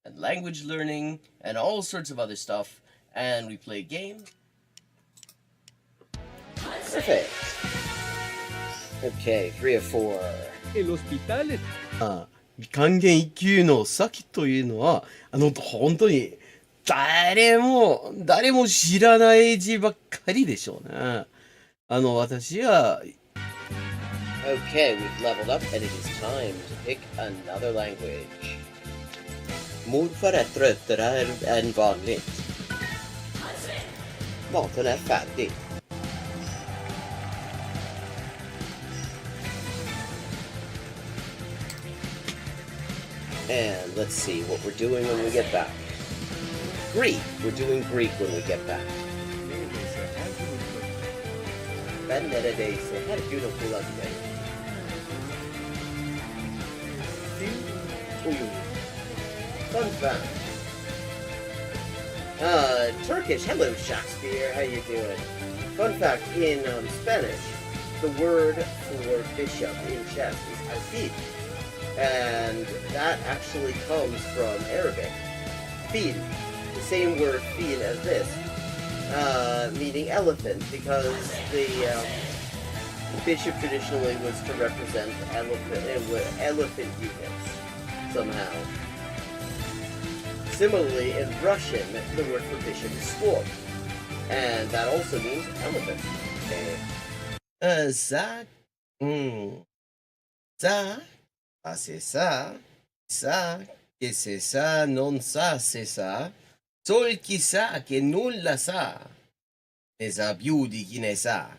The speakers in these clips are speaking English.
and language learning and all sorts of other stuff. And we play games. Perfect. Okay, 3 of 4. El hospital es 還元一級の先というのは、本当に誰も知らない字ばっかりでしょうね。私は、Okay, we've leveled up and it is time to pick another language. Morfar är tröttare än vanligt. Maten är färdig. And let's see what we're doing when we get back. Greek. We're doing Greek when we get back. Ben neredeyse her gün okula gideyim. Fun fact. Turkish. Hello, Shakespeare. How you doing? Fun fact, in Spanish, the word for bishop in chess is alfil. And that actually comes from Arabic. Fil. The same word fil as this. Meaning elephant, because the bishop traditionally was to represent elephant units somehow. Similarly, in Russian, the word for bishop is sword, and that also means elephant. ça, ça, c'est ça, que c'est ça, non ça, c'est ça. Sol chi sa che nulla sa, ne sa più di chi ne sa.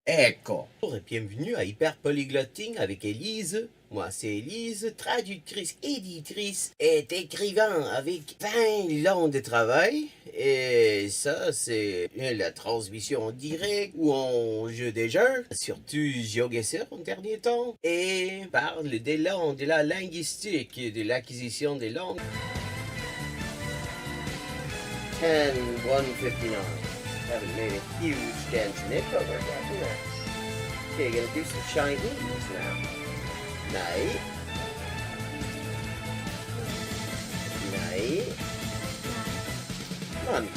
Ecco. Bonjour et bienvenue à Hyper Polyglotting avec Élise. Moi c'est Élise, traductrice, éditrice et écrivain avec 20 ans de travail. Et ça c'est la transmission en direct ou en jeu des jeux, surtout GeoGuessr en dernier temps. Et parle des langues, de la linguistique, de l'acquisition des langues. 10-159. Haven't made a huge dent in it, but we're getting there. Okay, gonna do some Chinese now. Night. Night. None.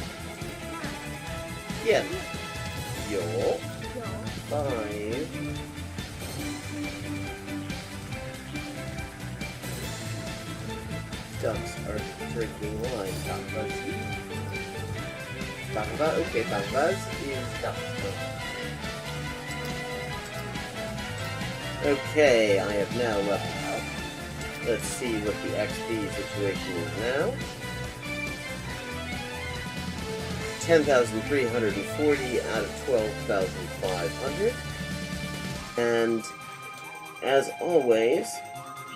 Yen. Yo. 5. Ducks are drinking wine. Tapas. Bangba, okay, Bangbas is duck. Okay, I have now leveled up. Let's see what the XP situation is now. 10,340 out of 12,500. And as always,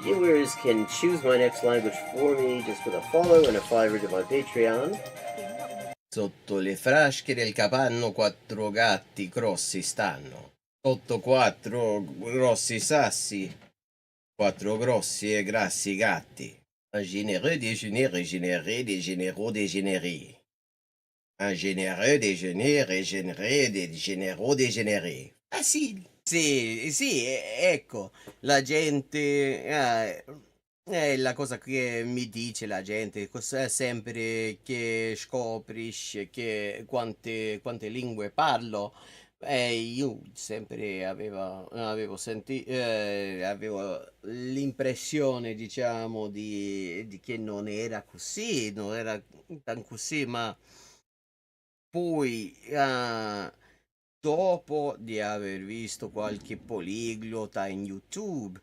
viewers can choose my next language for me just with a follow and a $5 to my Patreon. Sotto le frasche del capanno 4 gatti grossi stanno. Sotto 4 grossi sassi, 4 grossi e grassi gatti. Un généreux déjeuner régénéré des généraux dégénérés. Un généreux déjeuner régénéré des généraux dégénérés. Facile. Sì, ecco, la gente... è la cosa che mi dice la gente, sempre che scoprisce che quante lingue parlo. Io sempre avevo l'impressione, diciamo, di che non era così, non era tan così, ma poi dopo di aver visto qualche poliglota in YouTube,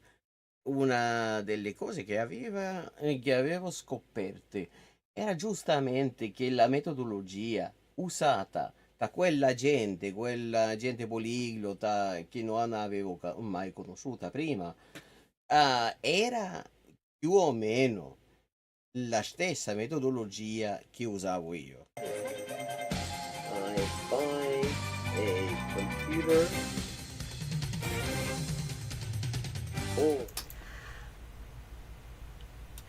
una delle cose che avevo scoperte era giustamente che la metodologia usata da quella gente poliglota che non avevo mai conosciuta prima, era più o meno la stessa metodologia che usavo io. I buy a computer. Oh.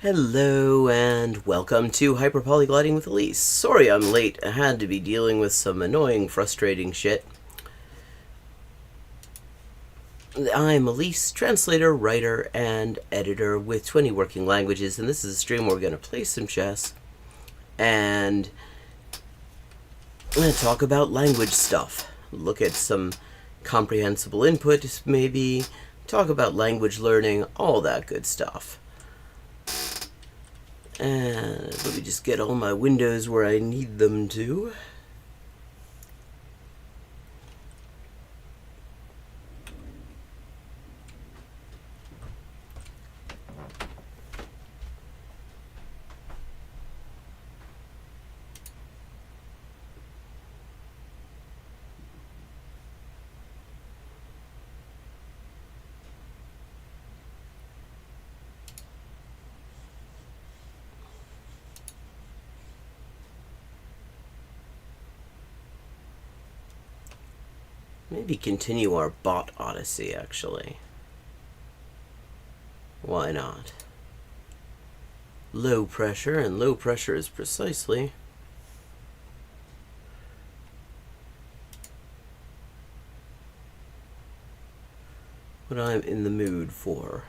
Hello and welcome to Hyperpolyglotting with Elise. Sorry I'm late, I had to be dealing with some annoying, frustrating shit. I'm Elise, translator, writer, and editor with 20 working languages, and this is a stream where we're going to play some chess and I'm going to talk about language stuff. Look at some comprehensible input, maybe. Talk about language learning, all that good stuff. And let me just get all my windows where I need them to. Maybe continue our bot odyssey, actually. Why not? Low pressure, and low pressure is precisely what I'm in the mood for.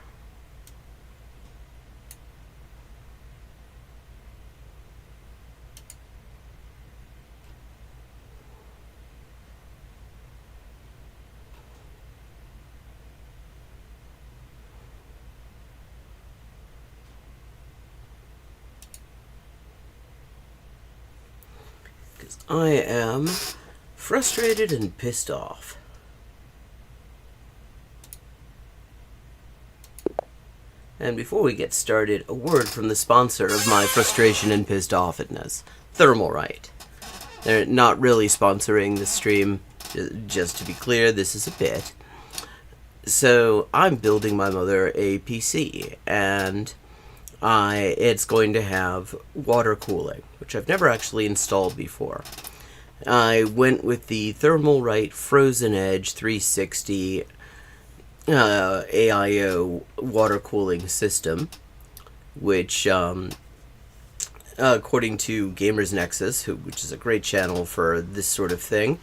I am frustrated and pissed off. And before we get started, a word from the sponsor of my frustration and pissed offness, Thermalright. They're not really sponsoring the stream, just to be clear, this is a bit. So I'm building my mother a PC, and it's going to have water cooling, which I've never actually installed before. I went with the Thermalright Frozen Edge 360 AIO water cooling system, which, according to Gamers Nexus, which is a great channel for this sort of thing,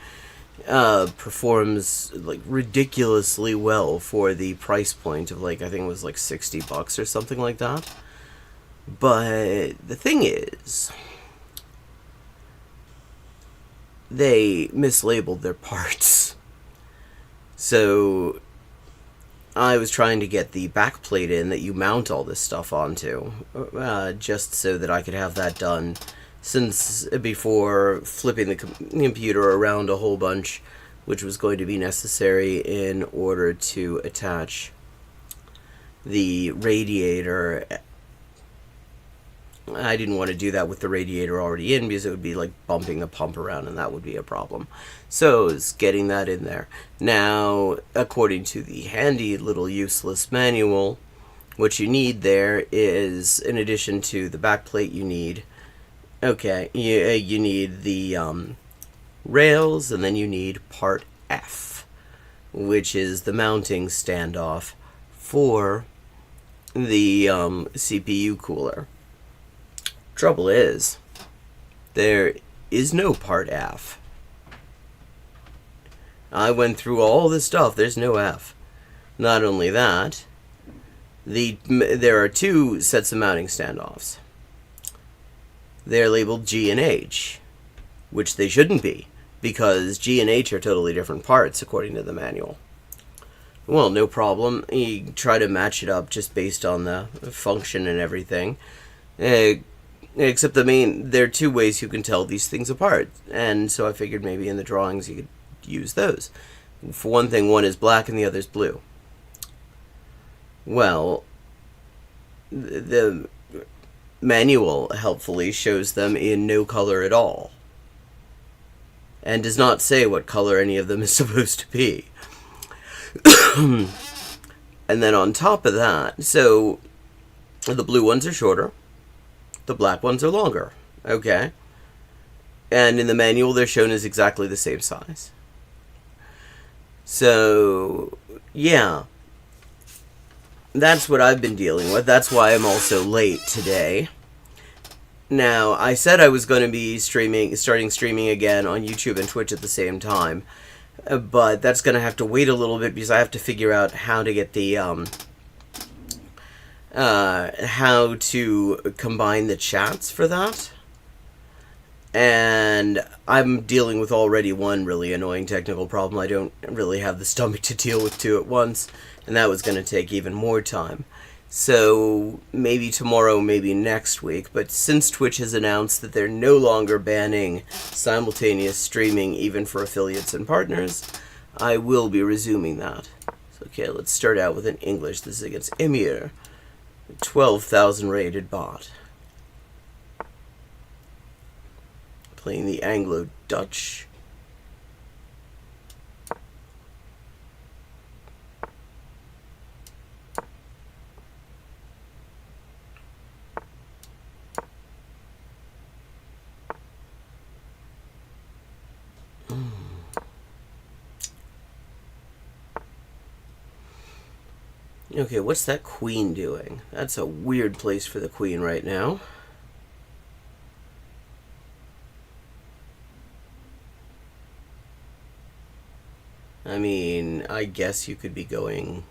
performs like ridiculously well for the price point of, like, I think it was like $60 or something like that. But the thing is, they mislabeled their parts. So I was trying to get the backplate in that you mount all this stuff onto, just so that I could have that done, since before flipping the computer around a whole bunch, which was going to be necessary in order to attach the radiator. I didn't want to do that with the radiator already in, because it would be like bumping the pump around, and that would be a problem. So it's getting that in there. Now, according to the handy little useless manual, what you need there is, in addition to the backplate, you need, you need the rails, and then you need part F, which is the mounting standoff for the CPU cooler. Trouble is, there is no part F. I went through all this stuff, there's no F. Not only that, there are two sets of mounting standoffs. They're labeled G and H, which they shouldn't be, because G and H are totally different parts according to the manual. Well, no problem. You try to match it up just based on the function and everything. Except there are two ways you can tell these things apart, and so I figured maybe in the drawings you could use those. For one thing, one is black and the other is blue. Well, the manual helpfully shows them in no color at all, and does not say what color any of them is supposed to be. And then on top of that, so the blue ones are shorter, the black ones are longer, okay? And in the manual, they're shown as exactly the same size. So, yeah. That's what I've been dealing with. That's why I'm also late today. Now, I said I was going to be starting streaming again on YouTube and Twitch at the same time. but that's gonna have to wait a little bit because I have to figure out how to get the how to combine the chats for that. And I'm dealing with already one really annoying technical problem. I don't really have the stomach to deal with two at once, and that was going to take even more time. So maybe tomorrow, maybe next week. But since Twitch has announced that they're no longer banning simultaneous streaming even for affiliates and partners, I will be resuming that. So, okay, let's start out with an English. This is against Emir, 12,000 rated bot. Playing the Anglo-Dutch. Okay, what's that queen doing? That's a weird place for the queen right now. I mean, I guess you could be going...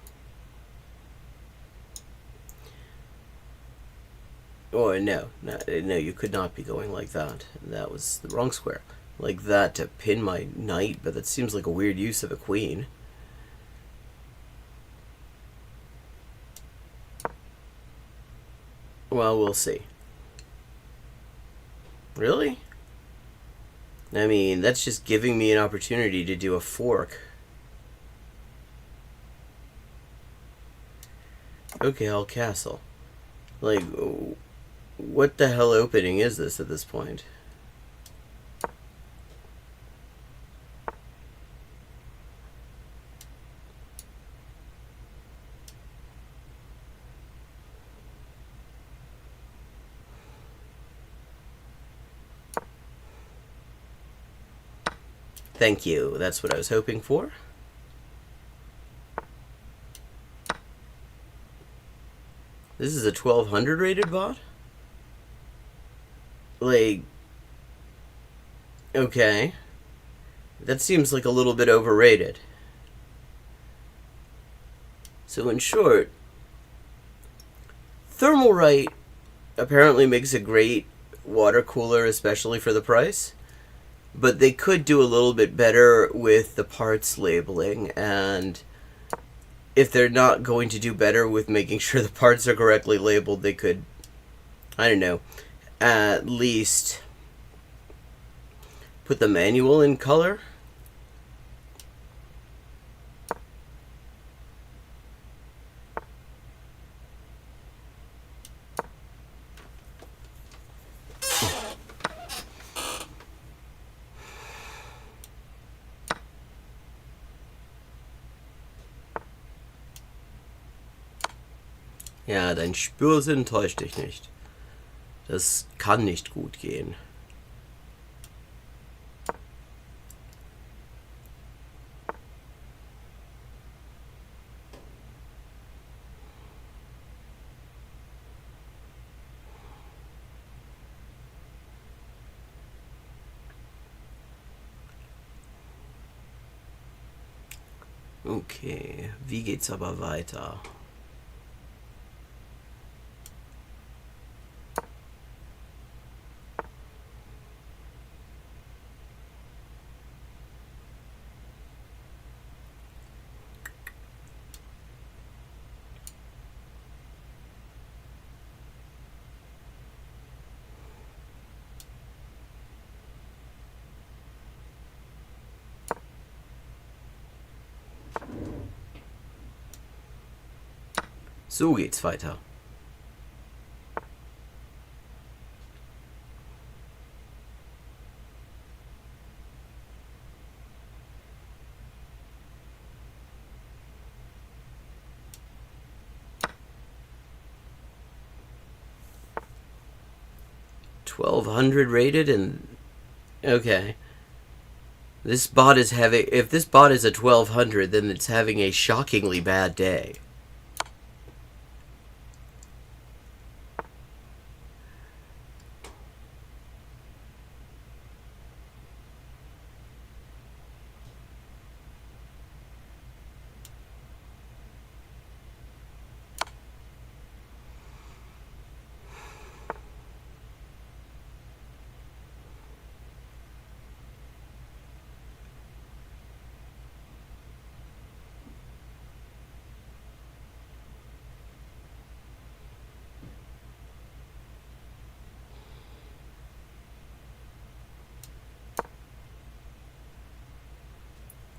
Oh, no, you could not be going like that. That was the wrong square. Like that to pin my knight, but that seems like a weird use of a queen. Well, we'll see. Really? I mean, that's just giving me an opportunity to do a fork. Okay, I'll castle. Like, what the hell opening is this at this point? Thank you. That's what I was hoping for. This is a 1200 rated bot? Like, okay. That seems like a little bit overrated. So in short, Thermalright apparently makes a great water cooler, especially for the price. But they could do a little bit better with the parts labeling, and if they're not going to do better with making sure the parts are correctly labeled, they could, I don't know, at least put the manual in color. Ja, dein Spürsinn täuscht dich nicht. Das kann nicht gut gehen. Okay, wie geht's aber weiter? So geht's weiter. $1,200 rated, and okay. This bot is having, if this bot is a 1200, then it's having a shockingly bad day.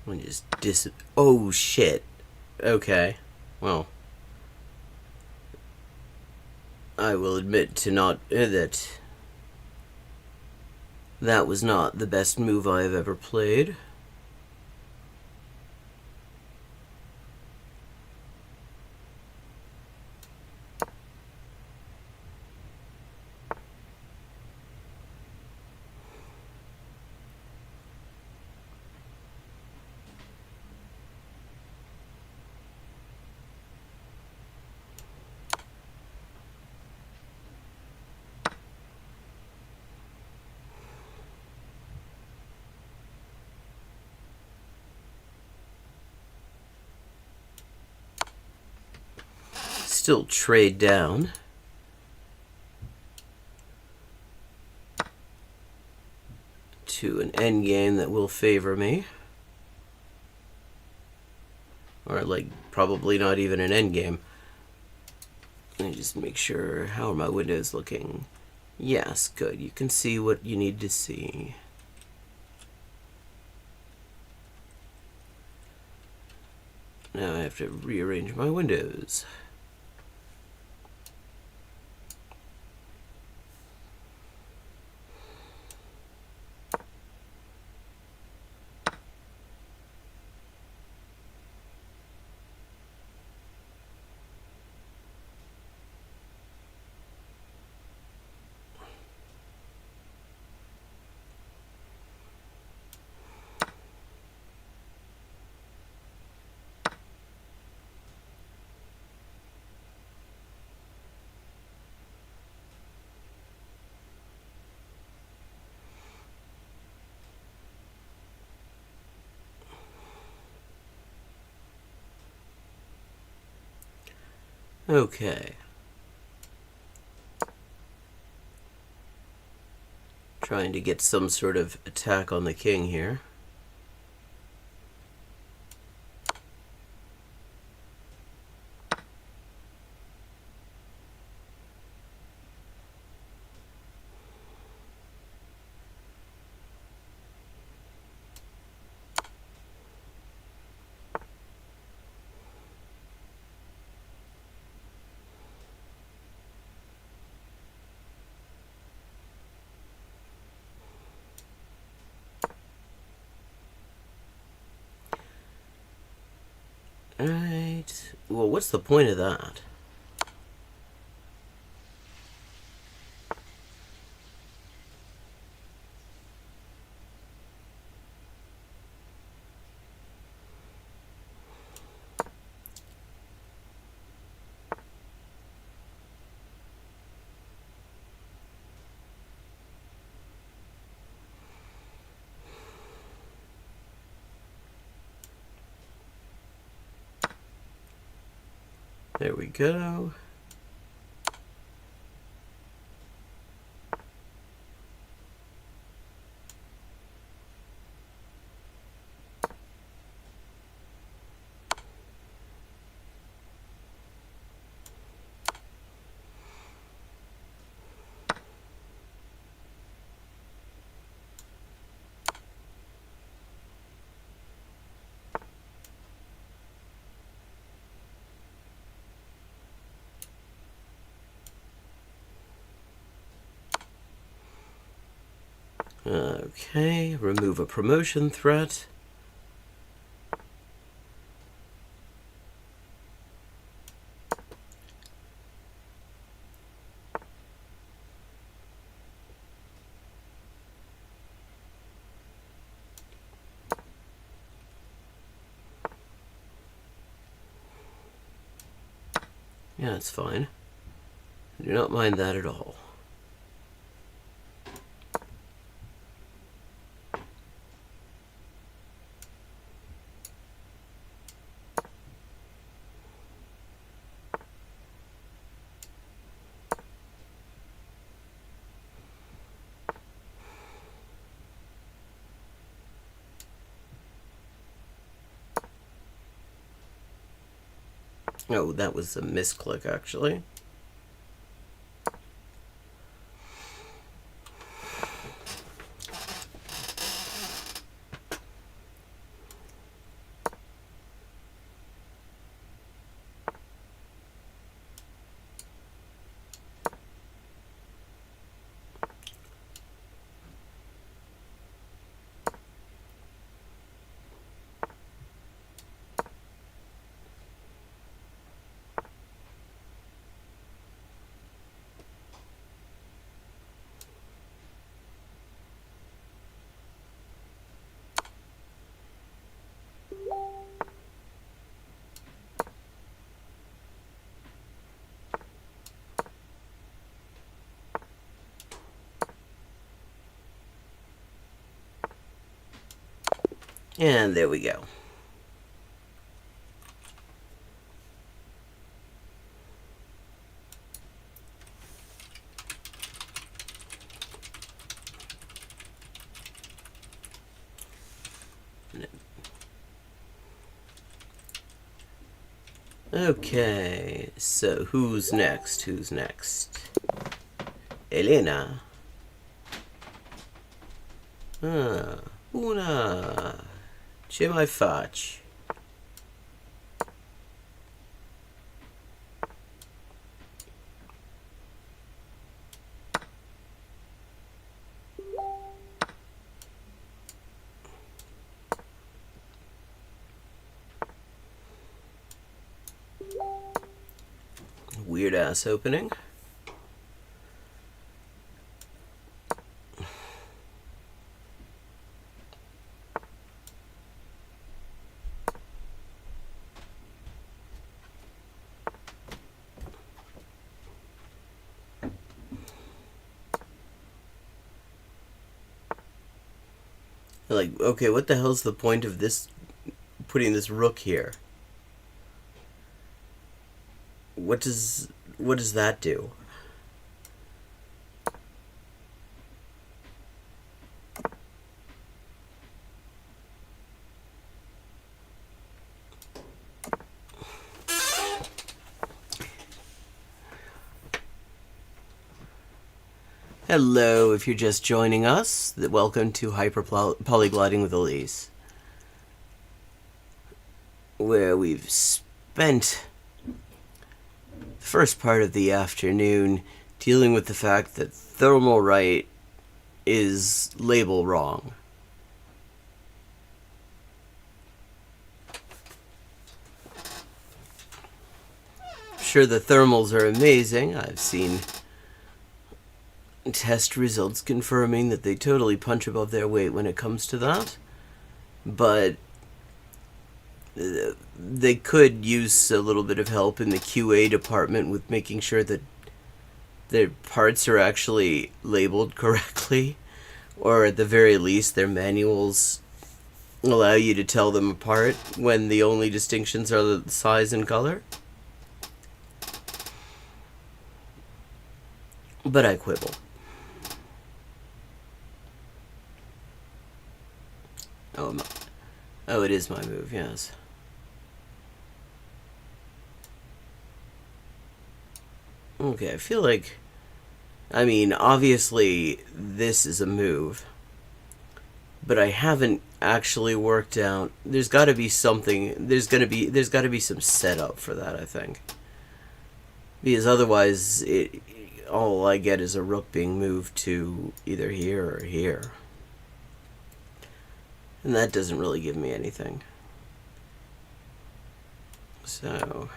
Let me just oh shit. Okay. Well, I will admit to not that was not the best move I have ever played. Still trade down. To an endgame that will favor me. Or, like, probably not even an endgame. Let me just make sure. How are my windows looking? Yes, good. You can see what you need to see. Now I have to rearrange my windows. Okay. Trying to get some sort of attack on the king here. Alright. Well, what's the point of that? There we go. Okay, remove a promotion threat. Yeah, that's fine. I do not mind that at all. Oh, that was a misclick, actually. And there we go. Okay, so who's next? Who's next? Elena. Ah, una. Ce mai faci? Weird ass opening. Like, okay, what the hell's the point of this, putting this rook here? What does that do? Hello, if you're just joining us, welcome to Polyglotting with Elise, where we've spent the first part of the afternoon dealing with the fact that Thermalright is label wrong. Sure, the thermals are amazing. I've seen test results confirming that they totally punch above their weight when it comes to that. But they could use a little bit of help in the QA department with making sure that their parts are actually labeled correctly, or at the very least their manuals allow you to tell them apart when the only distinctions are the size and color. But I quibble. Oh, it is my move, yes. Okay, I feel like, I mean, obviously this is a move, but I haven't actually worked out. There's got to be something. There's got to be some setup for that, I think, because otherwise, all I get is a rook being moved to either here or here, and that doesn't really give me anything. So,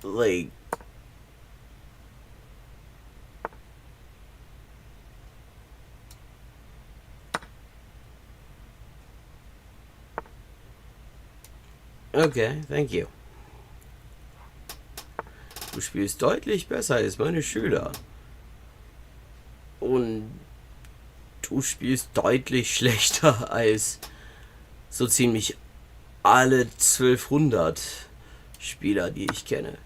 like, okay, thank you. Du spielst deutlich besser als meine Schüler. Und du spielst deutlich schlechter als so ziemlich alle 1200 Spieler, die ich kenne.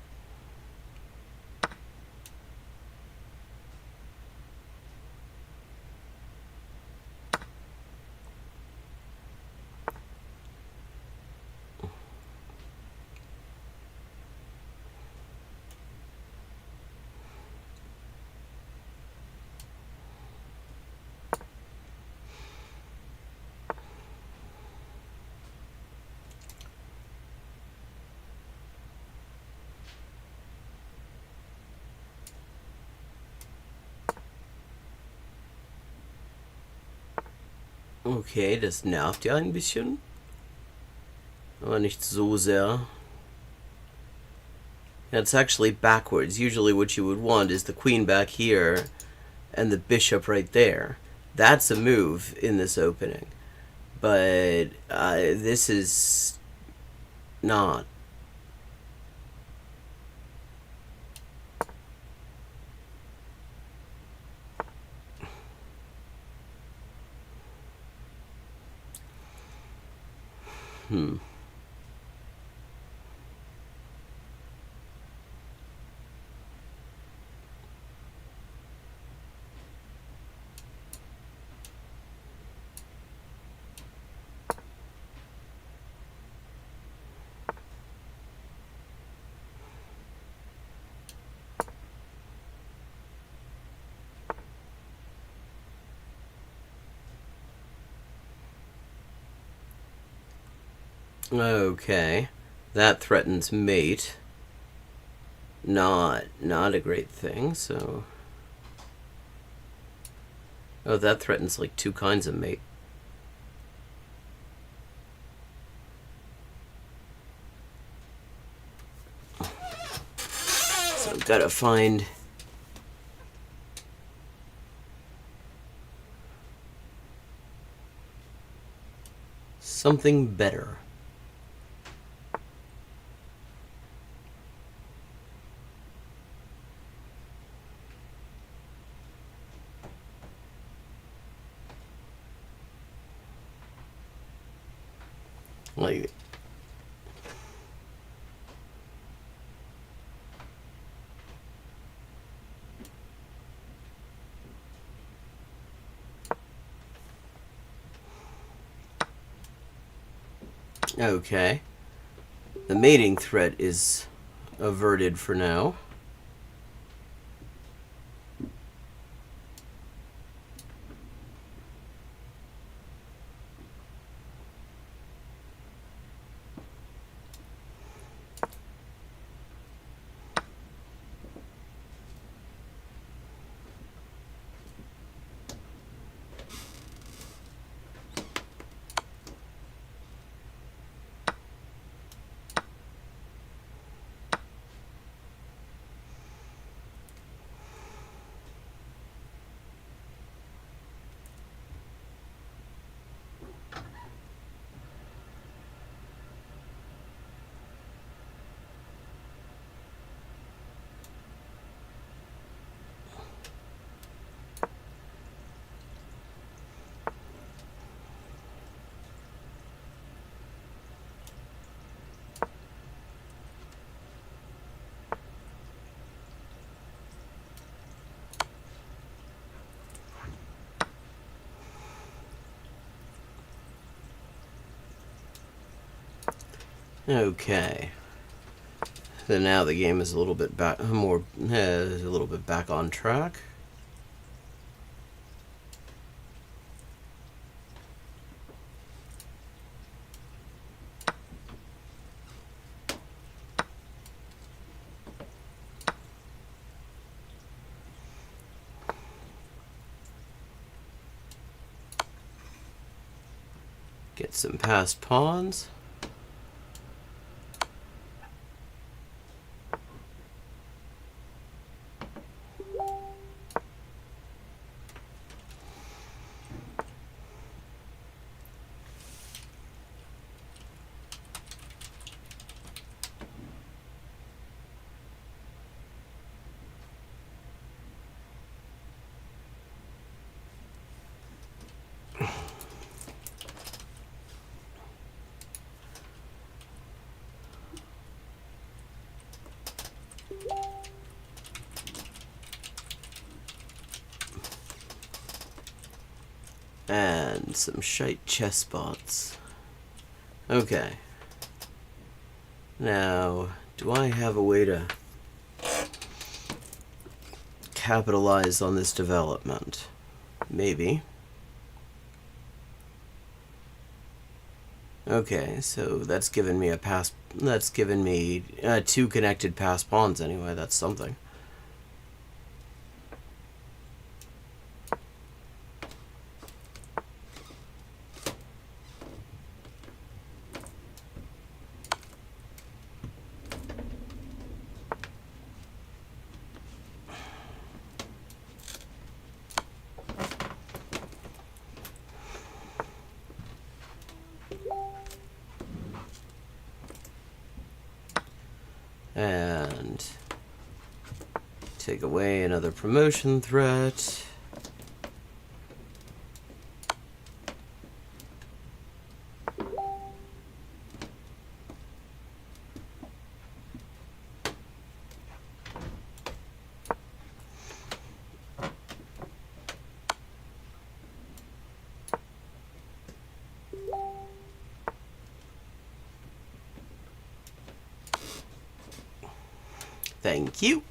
Okay, das nervt ja ein bisschen. Aber nicht so sehr. It's actually backwards. Usually what you would want is the queen back here and the bishop right there. That's a move in this opening. But this is not. Okay. That threatens mate. Not a great thing, so... Oh, that threatens like 2 kinds of mate. So I've got to find... something better. Like... Okay. The mating threat is averted for now. Okay. So now the game is a little bit back, a little bit back on track. Get some passed pawns. And some shite chest spots. Okay. Now, do I have a way to capitalize on this development? Maybe. Okay, so that's given me a pass. That's given me 2 connected pass pawns anyway. That's something. And take away another promotion threat. Thank you.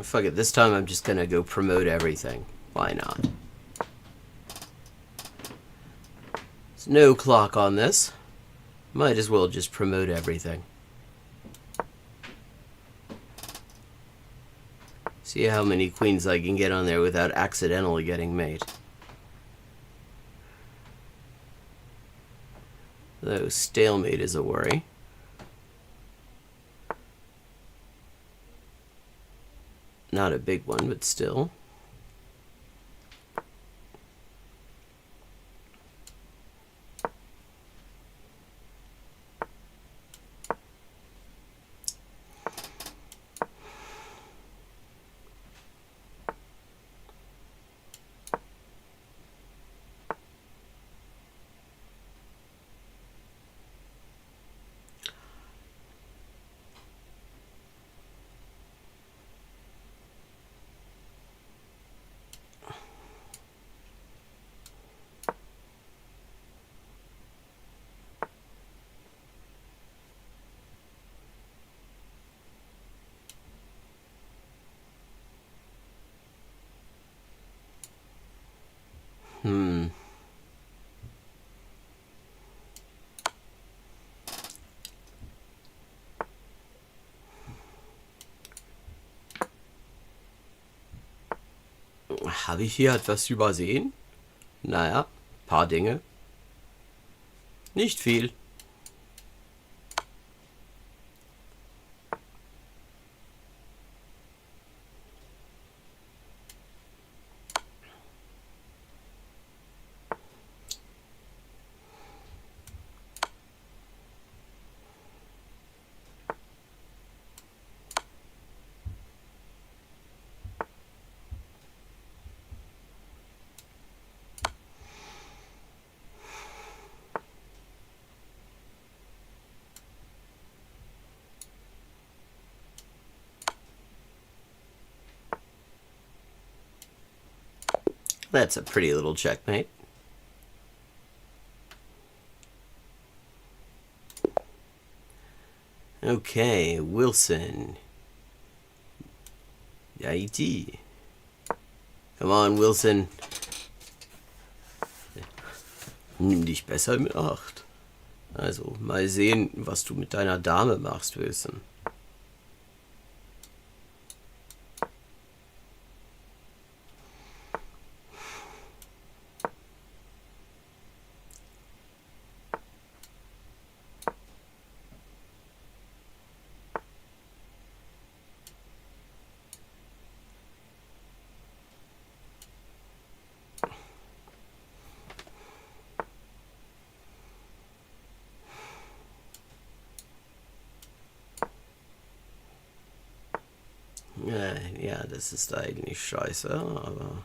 Fuck it, this time I'm just gonna go promote everything. Why not? There's no clock on this. Might as well just promote everything. See how many queens I can get on there without accidentally getting mate. Though stalemate is a worry. Not a big one, but still. Habe ich hier etwas übersehen? Naja, paar Dinge. Nicht viel. That's a pretty little checkmate. Okay, Wilson. IT. Come on, Wilson. Nimm dich besser in Acht. Also, mal sehen, was du mit deiner Dame machst, Wilson. Ja, das ist eigentlich scheiße, aber...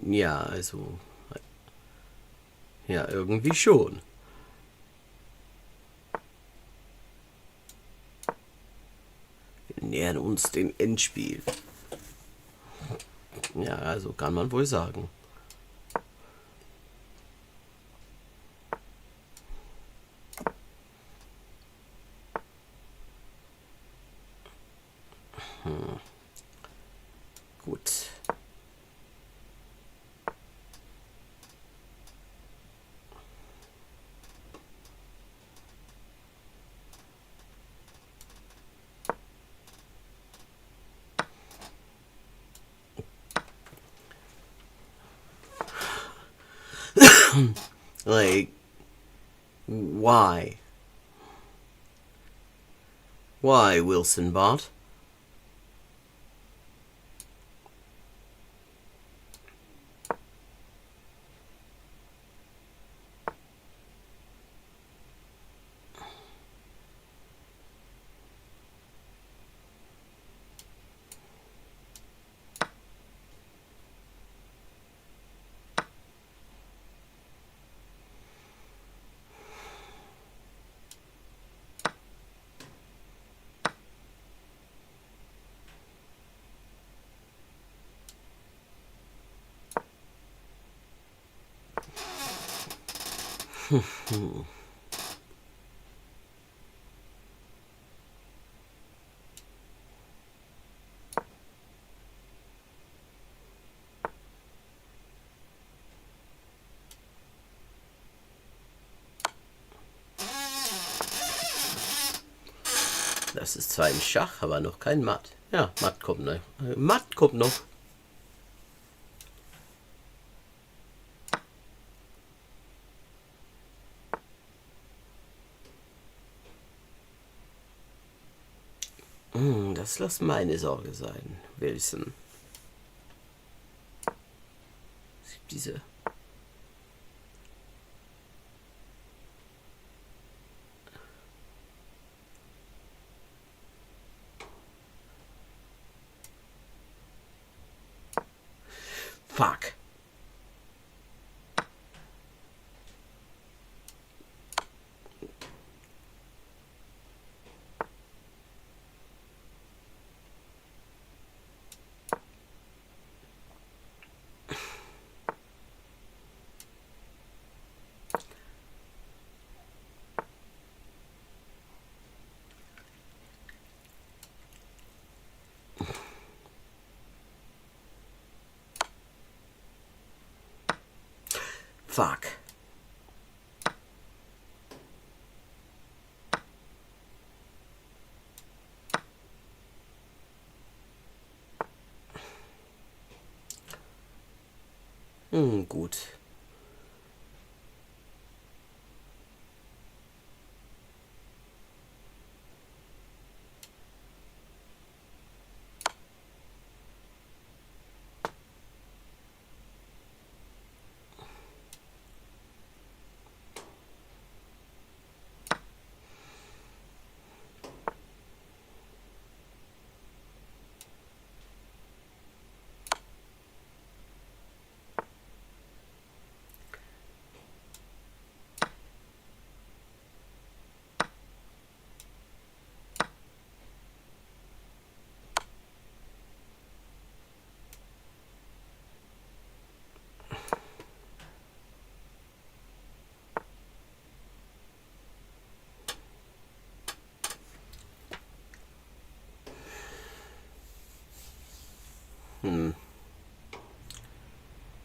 Ja, also... Ja, irgendwie schon. Wir nähern uns dem Endspiel. Ja, also kann man wohl sagen. Gut. Like, why? Why, Wilson Bot? Das ist zwar ein Schach, aber noch kein Matt. Ja, Matt kommt noch. Matt kommt noch. Das lass meine Sorge sein, Wilson. Es gibt diese... Fuck. Fuck. Gut.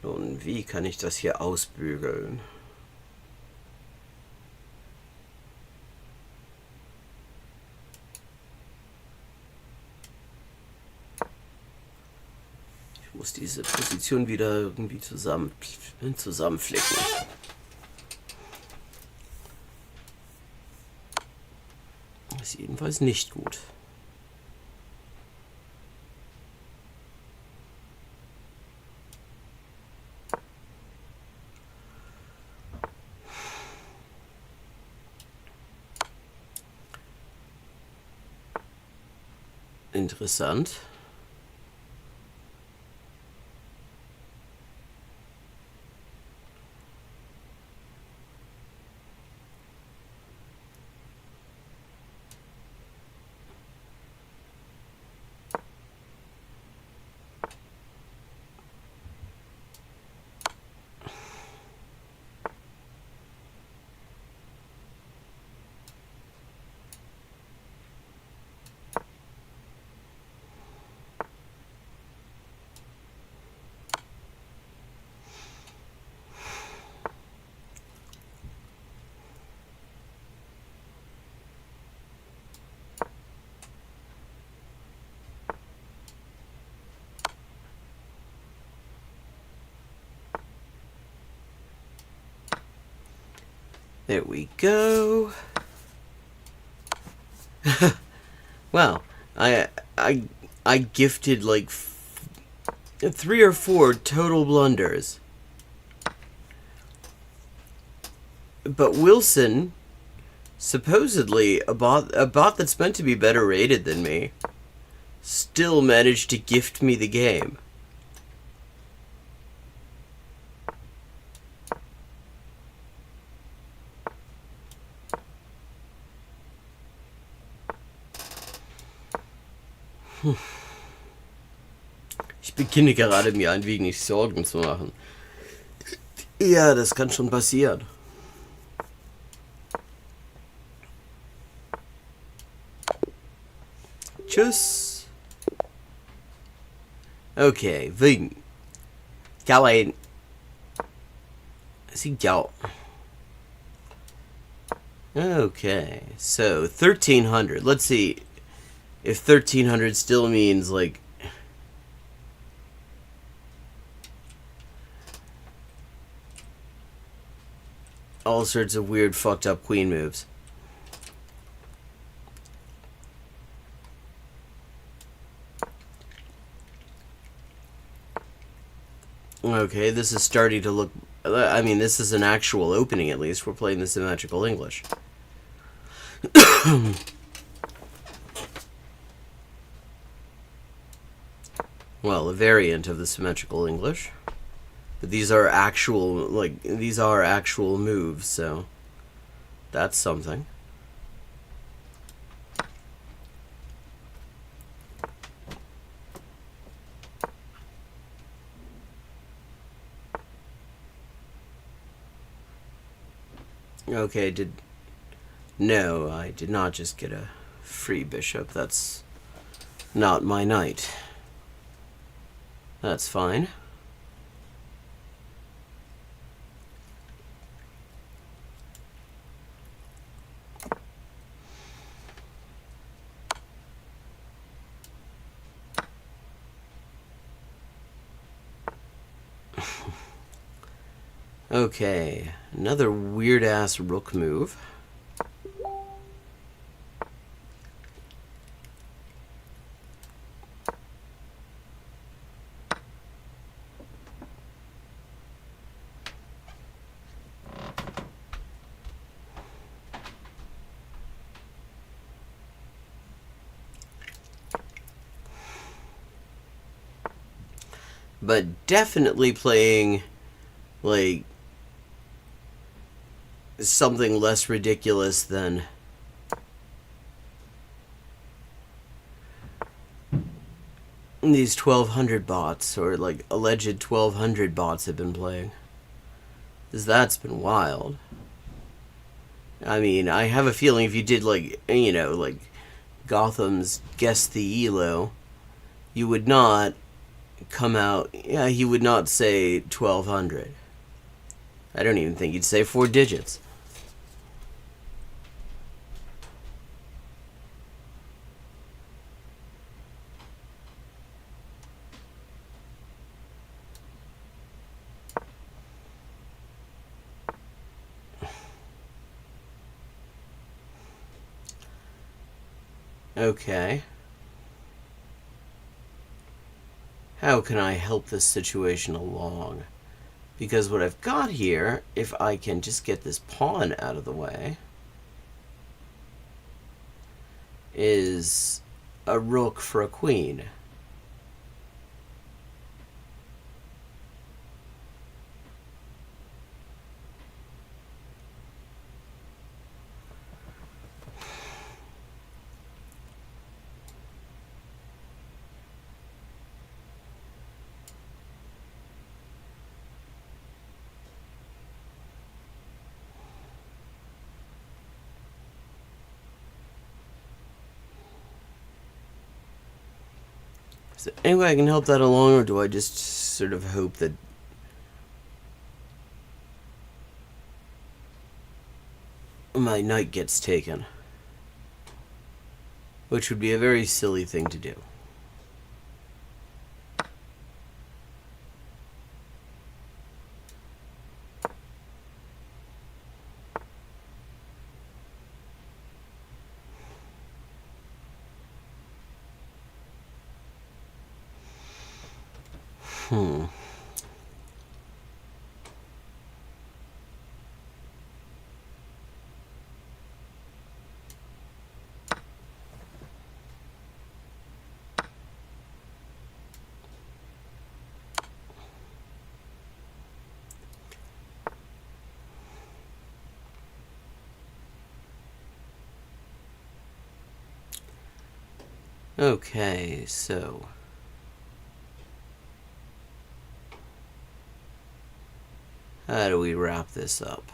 Nun, wie kann ich das hier ausbügeln? Ich muss diese Position wieder irgendwie zusammenflicken. Das ist jedenfalls nicht gut. Interessant. There we go. Wow, I gifted like 3 or 4 total blunders. But Wilson, supposedly a bot that's meant to be better rated than me, still managed to gift me the game. Ich beginne gerade mir ein wenig Sorgen zu machen. Ja, das kann schon passieren. suspicious. Okay, Vinh. Chào bạn. Xin chào. Okay, so 1300. Let's see if 1300 still means like all sorts of weird fucked up queen moves. Okay, this is starting to look... I mean, this is an actual opening, at least. We're playing the symmetrical English. Well, a variant of the symmetrical English. But these are actual, like, these are actual moves, so that's something. Okay, no, I did not just get a free bishop. That's not my knight. That's fine. Okay, another weird-ass rook move. But definitely playing, like, something less ridiculous than these 1200 bots, or like alleged 1200 bots have been playing. Because that's been wild. I mean, I have a feeling if you did, like, you know, like Gotham's Guess the Elo, you would not come out, yeah, he would not say 1200. I don't even think he'd say 4 digits. Okay. How can I help this situation along? Because what I've got here, if I can just get this pawn out of the way, is a rook for a queen. Is there any way I can help that along, or do I just sort of hope that my knight gets taken? Which would be a very silly thing to do. Okay, so how do we wrap this up?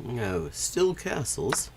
No, still castles.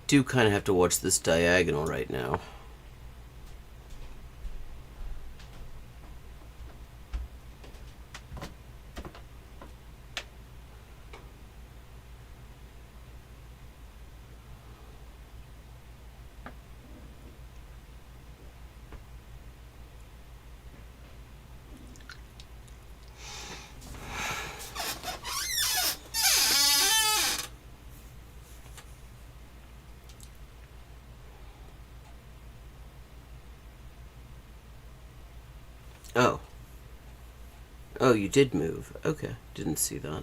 Do kind of have to watch this diagonal right now. Oh. Oh, you did move. Okay, didn't see that.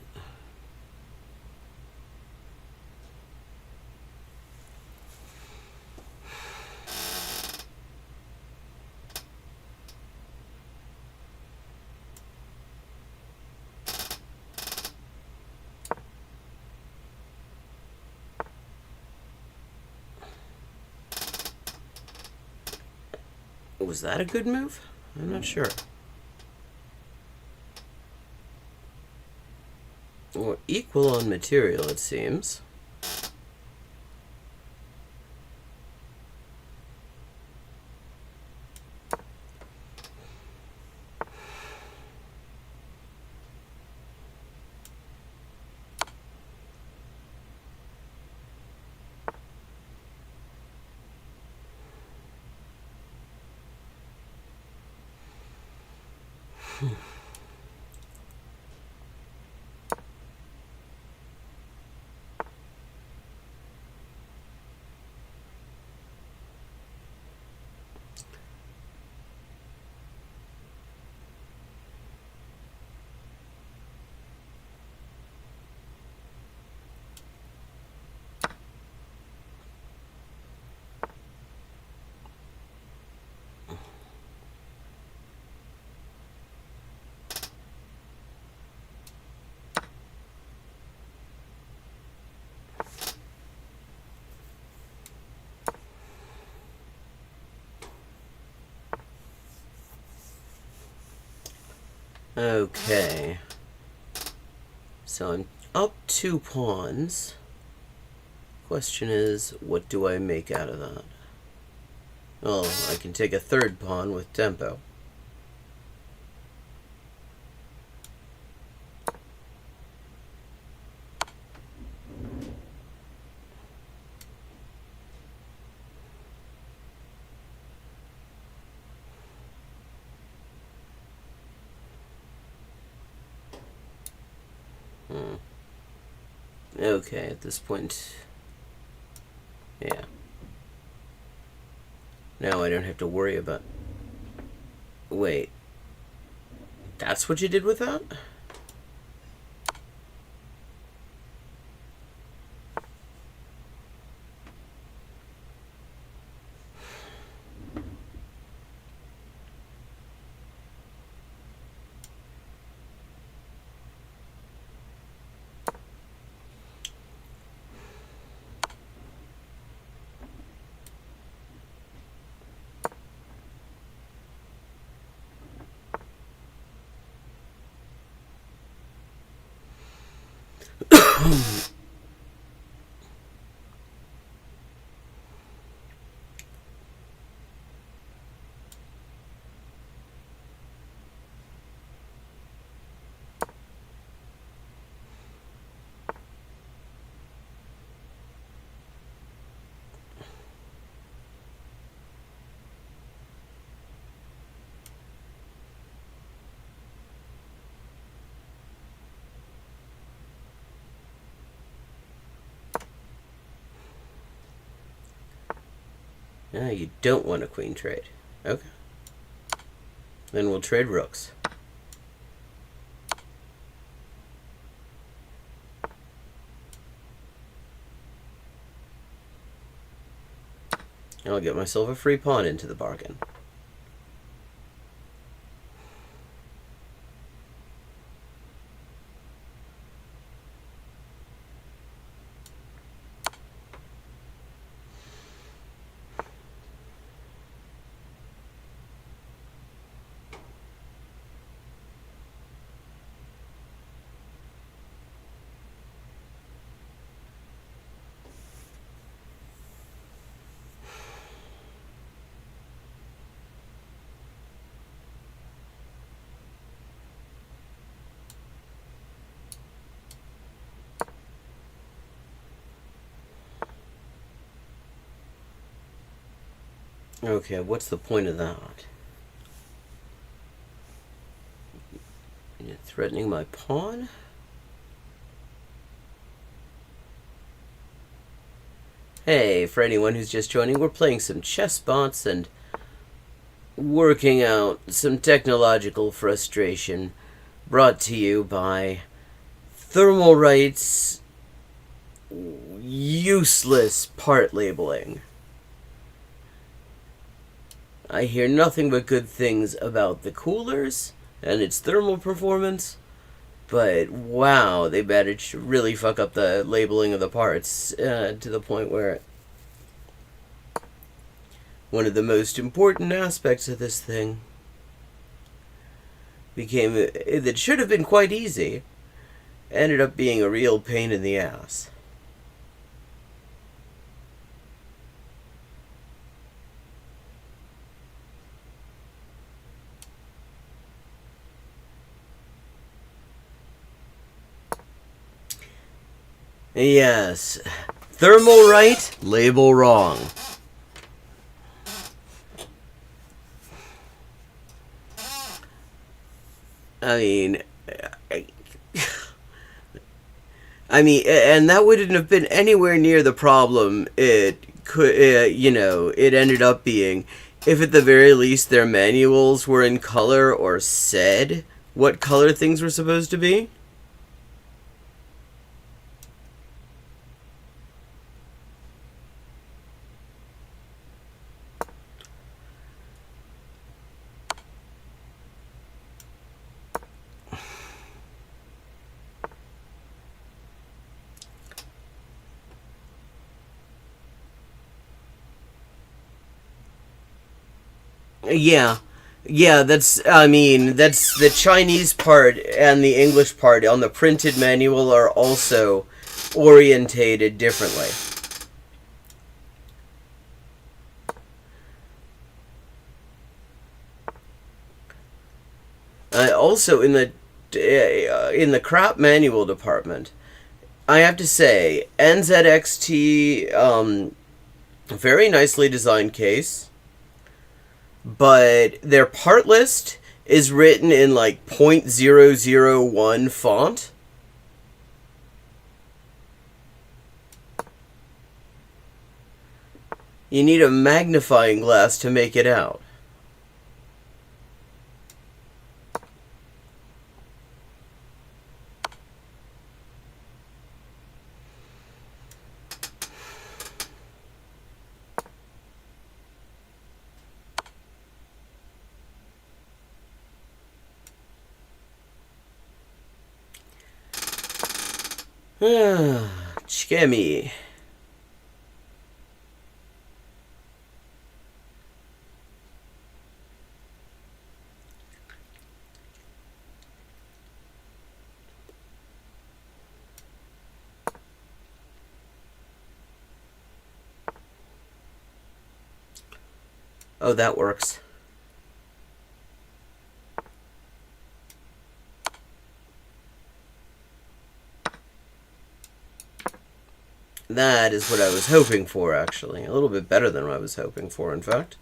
Was that a good move? I'm not sure. Well, equal on material, it seems. Okay. So I'm up 2 pawns. Question is, what do I make out of that? Oh, I can take a 3rd pawn with tempo. Okay, at this point... Yeah. Now I don't have to worry about... Wait. That's what you did with that? Yeah, you don't want a queen trade. Okay. Then we'll trade rooks. I'll get myself a free pawn into the bargain. Okay, what's the point of that? You're threatening my pawn? Hey, for anyone who's just joining, we're playing some chess bots and working out some technological frustration brought to you by Thermalright's useless part labeling. I hear nothing but good things about the coolers and its thermal performance, but wow, they managed to really fuck up the labeling of the parts to the point where one of the most important aspects of this thing became, that should have been quite easy, ended up being a real pain in the ass. Yes, Thermalright, label wrong. I mean, and that wouldn't have been anywhere near the problem it could, it ended up being, if at the very least their manuals were in color or said what color things were supposed to be. Yeah, that's the Chinese part and the English part on the printed manual are also orientated differently. Also, in the crap manual department, I have to say, NZXT, very nicely designed case, but their part list is written in like .001 font. You need a magnifying glass to make it out. Chime. Oh, that works. That is what I was hoping for, actually. A little bit better than what I was hoping for, in fact.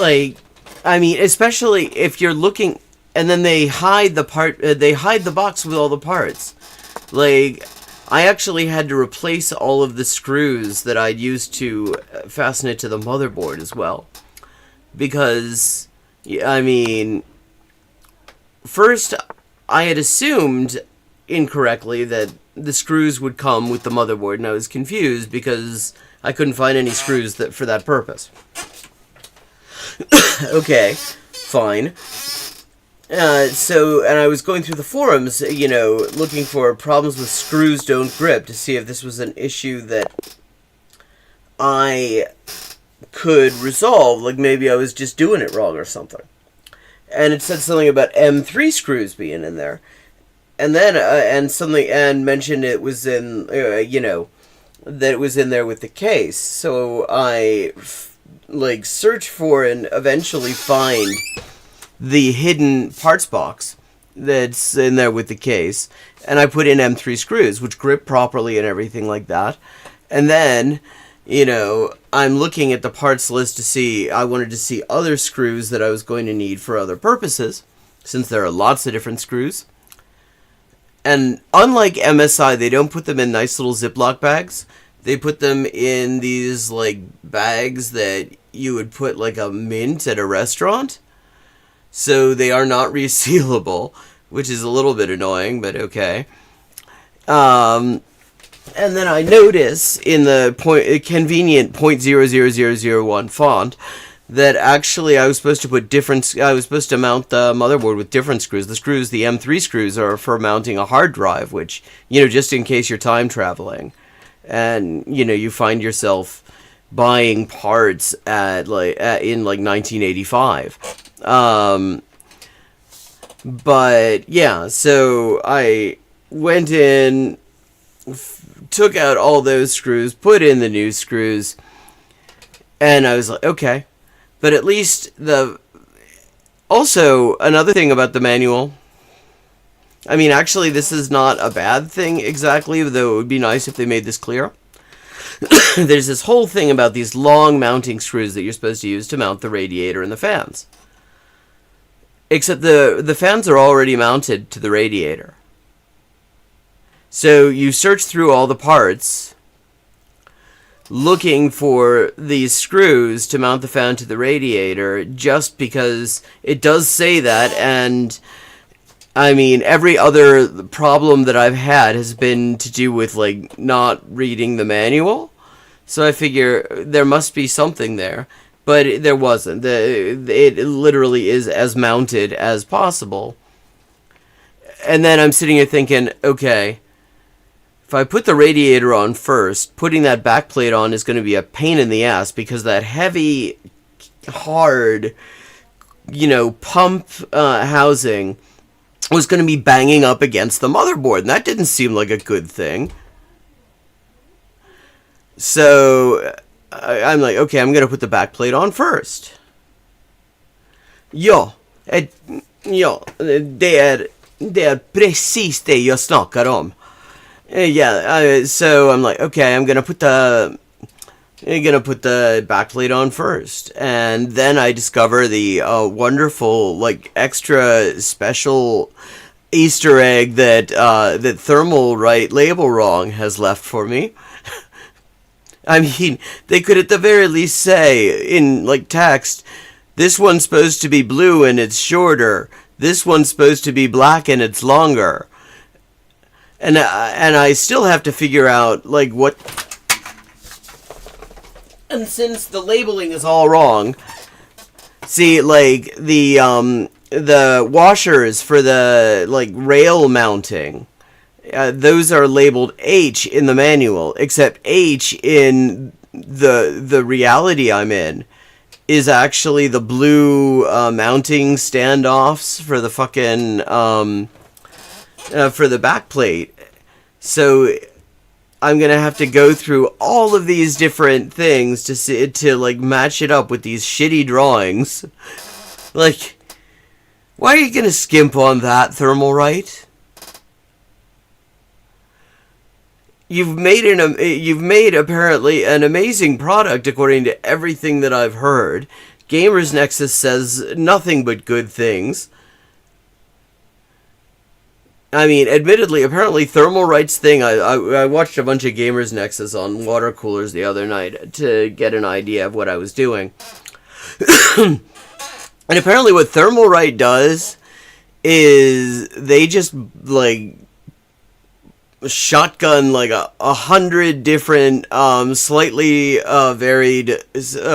Like, I mean, especially if you're looking, and then they hide the they hide the box with all the parts. Like, I actually had to replace all of the screws that I'd used to fasten it to the motherboard as well. because, I mean, first, I had assumed incorrectly that the screws would come with the motherboard, and I was confused because I couldn't find any screws for that purpose. Okay, fine. And I was going through the forums, looking for problems with screws don't grip to see if this was an issue that I could resolve, like maybe I was just doing it wrong or something. And it said something about M3 screws being in there. And then, and mentioned it was in, that it was in there with the case. So I, search for and eventually find the hidden parts box that's in there with the case. And I put in M3 screws, which grip properly and everything like that. And then, I'm looking at the parts list to see, I wanted to see other screws that I was going to need for other purposes, since there are lots of different screws. And unlike MSI, they don't put them in nice little Ziploc bags. They put them in these, bags that you would put, a mint at a restaurant. So they are not resealable, which is a little bit annoying, but okay. And then I notice in the convenient .00001 font that actually I was supposed to mount the motherboard with different screws. The M3 screws are for mounting a hard drive, which, just in case you're time traveling. And, you find yourself buying parts in 1985. But, yeah, so I went in, took out all those screws, put in the new screws, and I was like, okay. But at least also, another thing about the manual, I mean, actually, this is not a bad thing exactly, though it would be nice if they made this clear. There's this whole thing about these long mounting screws that you're supposed to use to mount the radiator and the fans. Except the fans are already mounted to the radiator. So you search through all the parts, looking for these screws to mount the fan to the radiator, just because it does say that, and I mean, every other problem that I've had has been to do with, not reading the manual. So I figure there must be something there, but there wasn't. It literally is as mounted as possible. And then I'm sitting here thinking, okay, if I put the radiator on first, putting that backplate on is going to be a pain in the ass, because that heavy, hard, pump housing was going to be banging up against the motherboard, and that didn't seem like a good thing. So I'm like, okay, I'm going to put the backplate on first. Ja, det är precis det jag snackar om. So I'm like, okay, I'm gonna put the backplate on first, and then I discover the wonderful, extra special Easter egg that Thermalright Label Wrong has left for me. I mean, they could at the very least say in text, this one's supposed to be blue and it's shorter. This one's supposed to be black and it's longer. And I still have to figure out, what... And since the labeling is all wrong, see, the washers for the, rail mounting, those are labeled H in the manual, except H in the reality I'm in is actually the blue mounting standoffs for the fucking... for the backplate. So I'm gonna have to go through all of these different things to match it up with these shitty drawings. Why are you gonna skimp on that, Thermalright? You've made apparently an amazing product according to everything that I've heard. Gamers Nexus says nothing but good things. I mean, admittedly, apparently Thermalright's thing, I watched a bunch of Gamers Nexus on water coolers the other night to get an idea of what I was doing. And apparently what Thermalright does is they just, like, shotgun like 100 different slightly varied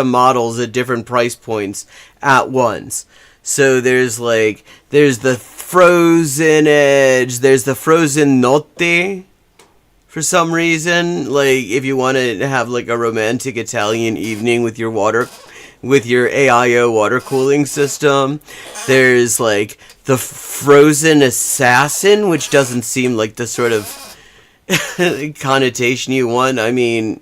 models at different price points at once. So there's the frozen edge, there's the frozen notte for some reason, like if you want to have like a romantic Italian evening with your AIO water cooling system. There's like the frozen assassin, which doesn't seem like the sort of connotation you want. I mean,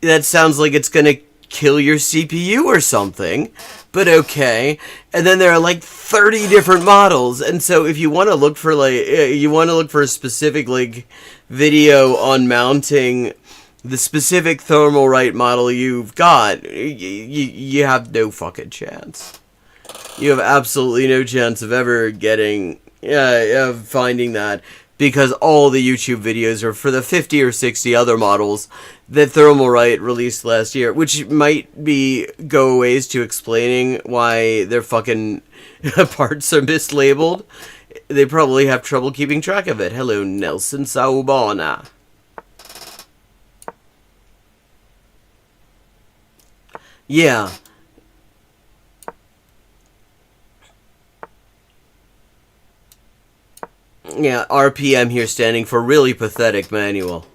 that sounds like it's gonna kill your CPU or something, but okay. And then there are like 30 different models, and so if you want to look for a specific like video on mounting the specific Thermalright model you've got, you have no fucking chance. You have absolutely no chance of ever getting of finding that, because all the YouTube videos are for the 50 or 60 other models that Thermalright released last year, which might go ways to explaining why their fucking parts are mislabeled. They probably have trouble keeping track of it. Hello, Nelson Saubana. Yeah. Yeah, RPM here standing for really pathetic manual.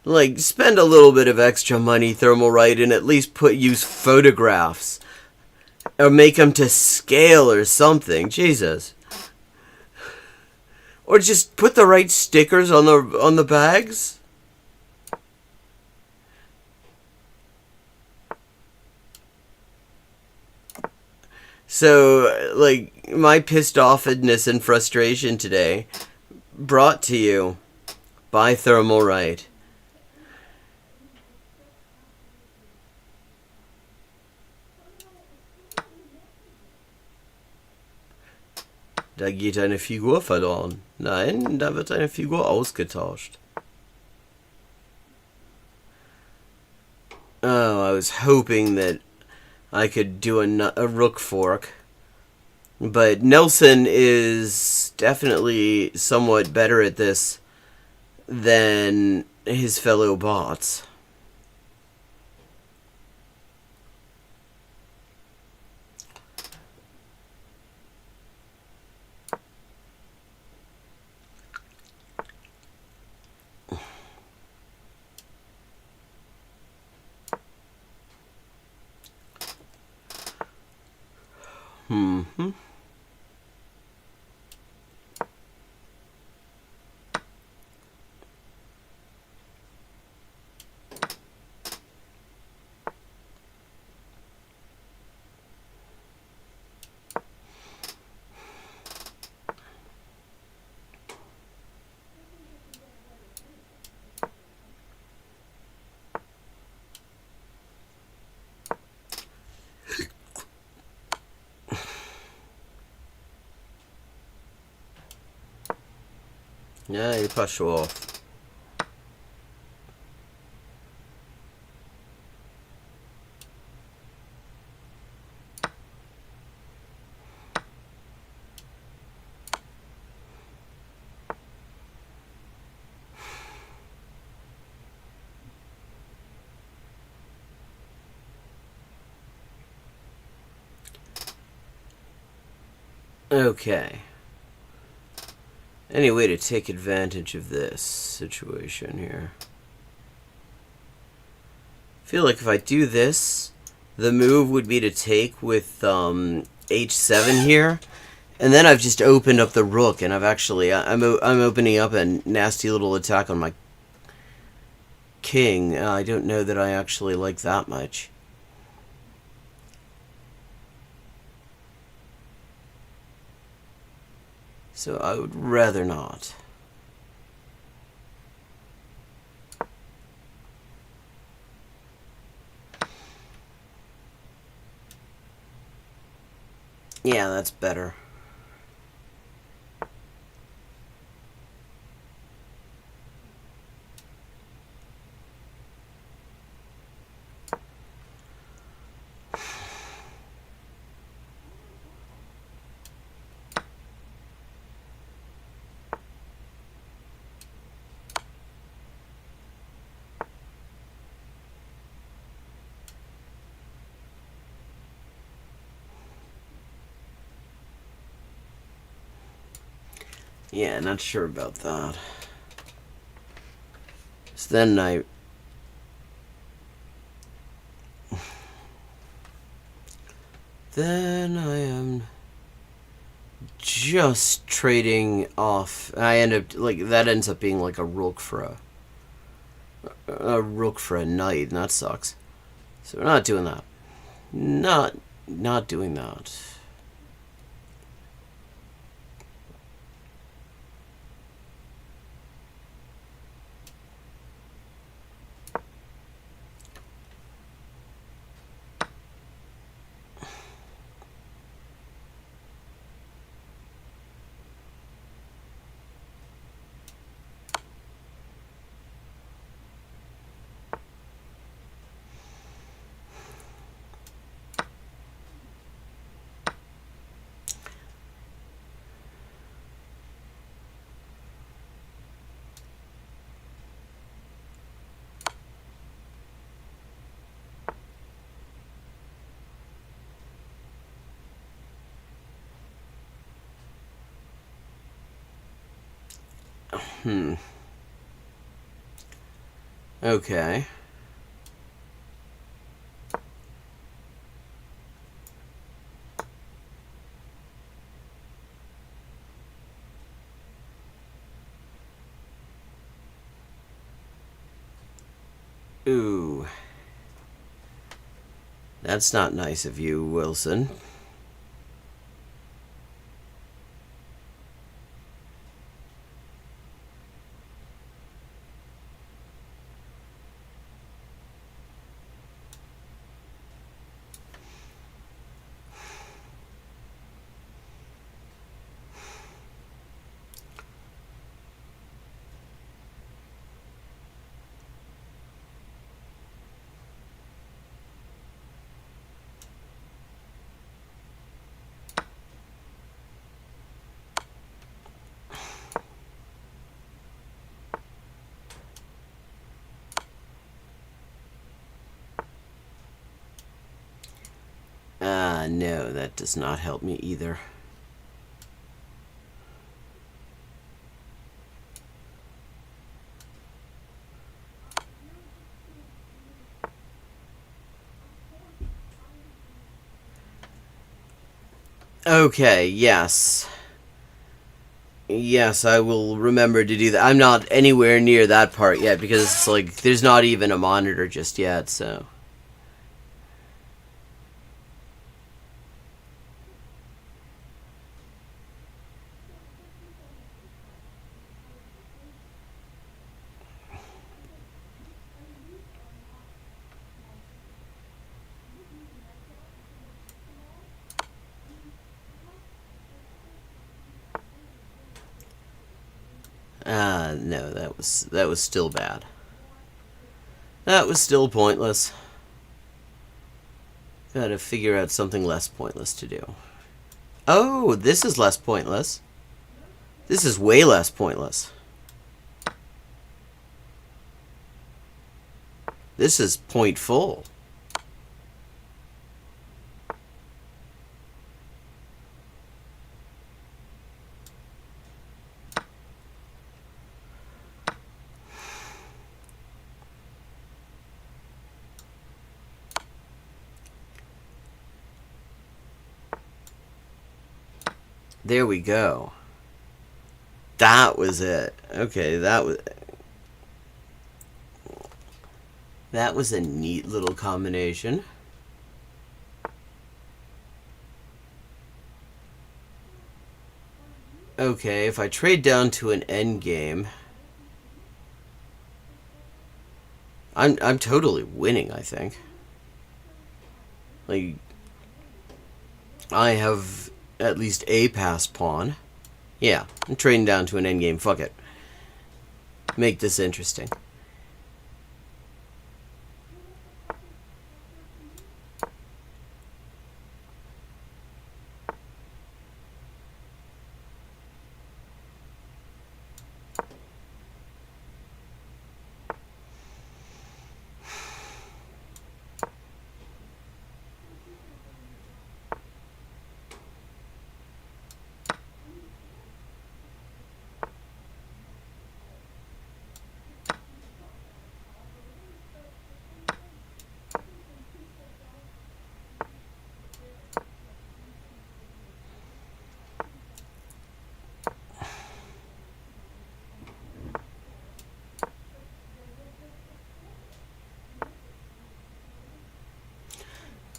Like, spend a little bit of extra money, Thermalright, and at least use photographs. Or make them to scale or something. Jesus. Or just put the right stickers on the bags. So, like, my pissed offedness and frustration today, brought to you by Thermalright. Da geht eine Figur verloren. Nein, da wird eine Figur ausgetauscht. Oh, I was hoping that I could do a rook fork. But Nelson is definitely somewhat better at this than his fellow bots. Mm-hmm. Ja, il pass off. Okay. Any way to take advantage of this situation here? I feel like if I do this, the move would be to take with h7 here, and then I've just opened up the rook, and I'm opening up a nasty little attack on my king. I don't know that I actually like that much. So I would rather not. Yeah, that's better. Yeah, not sure about that. So then I am just trading off. I end up like that ends up being like a rook for a knight, and that sucks. So we're not doing that. Not doing that. Okay. Ooh. That's not nice of you, Wilson. No, that does not help me either. Okay, yes. Yes, I will remember to do that. I'm not anywhere near that part yet because it's like there's not even a monitor just yet, so. No, that was still bad. That was still pointless. Gotta figure out something less pointless to do. Oh, this is less pointless. This is way less pointless. This is point full. There we go. That was it. Okay, that was a neat little combination. Okay, if I trade down to an endgame, I'm totally winning, I think. Like, I have at least a passed pawn. Yeah, I'm trading down to an endgame. Fuck it. Make this interesting.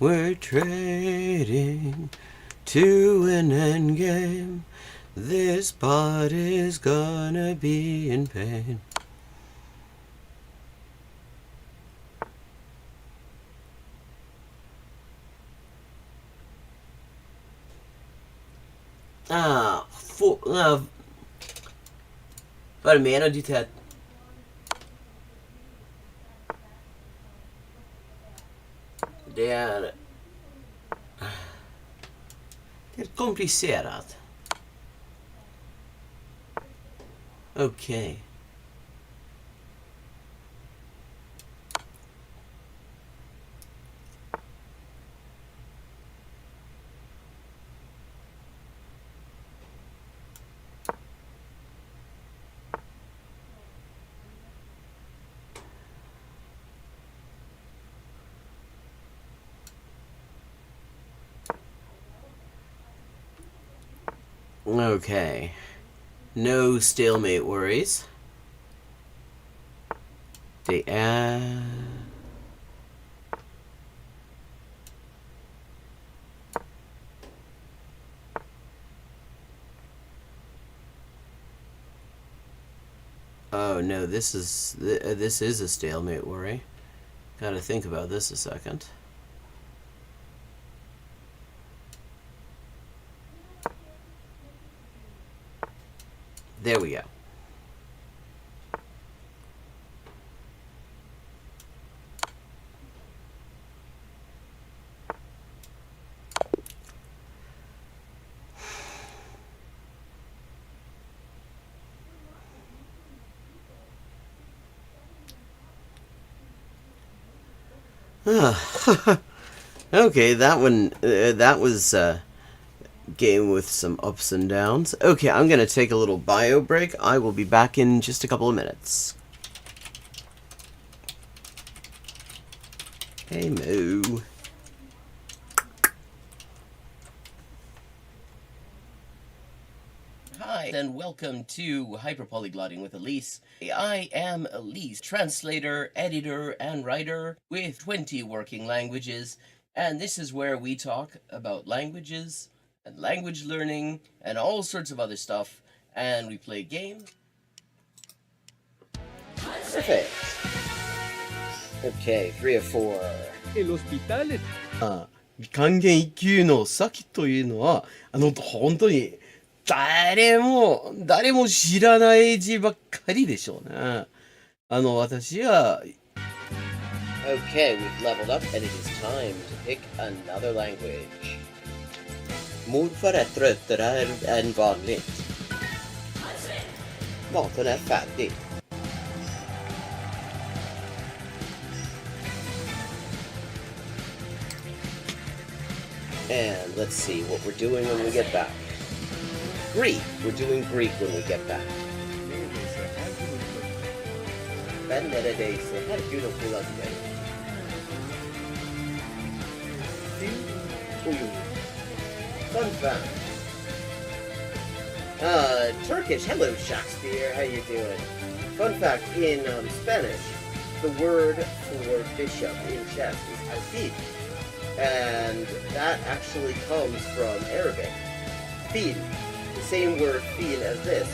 We're trading to an endgame. This bot is gonna be in pain. Vad är det menar du till att... Det är komplicerat. Okej. Okay. No stalemate worries. Det är... Oh no, this is a stalemate worry. Gotta think about this a second. There we go. Okay, that one, that was a game with some ups and downs. Okay, I'm gonna take a little bio break. I will be back in just a couple of minutes. Hey, Moo. Hi, and welcome to Hyperpolyglotting with Elise. I am Elise, translator, editor, and writer with 20 working languages, and this is where we talk about languages and language learning and all sorts of other stuff, and we play games. Perfect. Okay, 3 of 4. El hospital es 還元一級の先というのは、本当に誰も知らない字ばっかりでしょうね。私は、Okay, we've leveled up and it is time to pick another language. Morfar är tröttare än vanligt. Maten är färdig. And let's see what we're doing when we get back. Greek. We're doing Greek when we get back. Benedese. Her Gud och Fun fact. Turkish. Hello, Shakespeare. How you doing? Fun fact, in Spanish, the word for bishop in chess is alfil. And that actually comes from Arabic. Fil. The same word fil as this.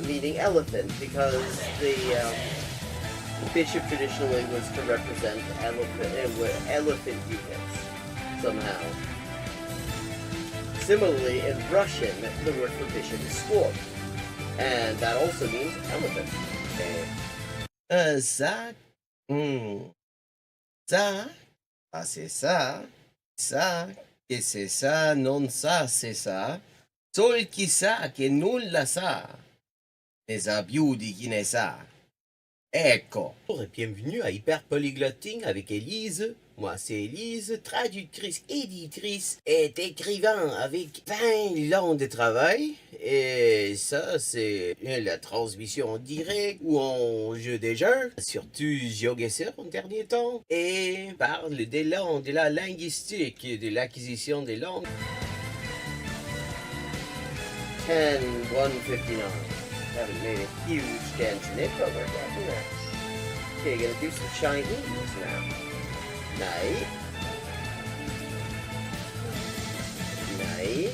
Meaning elephant, because the bishop traditionally was to represent elephant units somehow. Similarly, in Russian, the word for bishop is squab, and that also means elephant. ça, ça, ah c'est ça, que c'est ça, non ça, c'est ça. Sol chi sa che nulla sa, ne sa più di chi ne sa. Ecco. Bonjour et bienvenue à Hyperpolyglotting avec Élise. Moi, c'est Élise, traductrice, éditrice et écrivain avec 20 ans de travail. Et ça, c'est la transmission en direct ou en jeu des jeux, surtout GeoGuessr en dernier temps. Et parle des langues, de la linguistique, de l'acquisition des langues. 10-159. Haven't made a huge dent in it, but we're getting there. Okay, gonna do some Chinese now. Nej. Hay.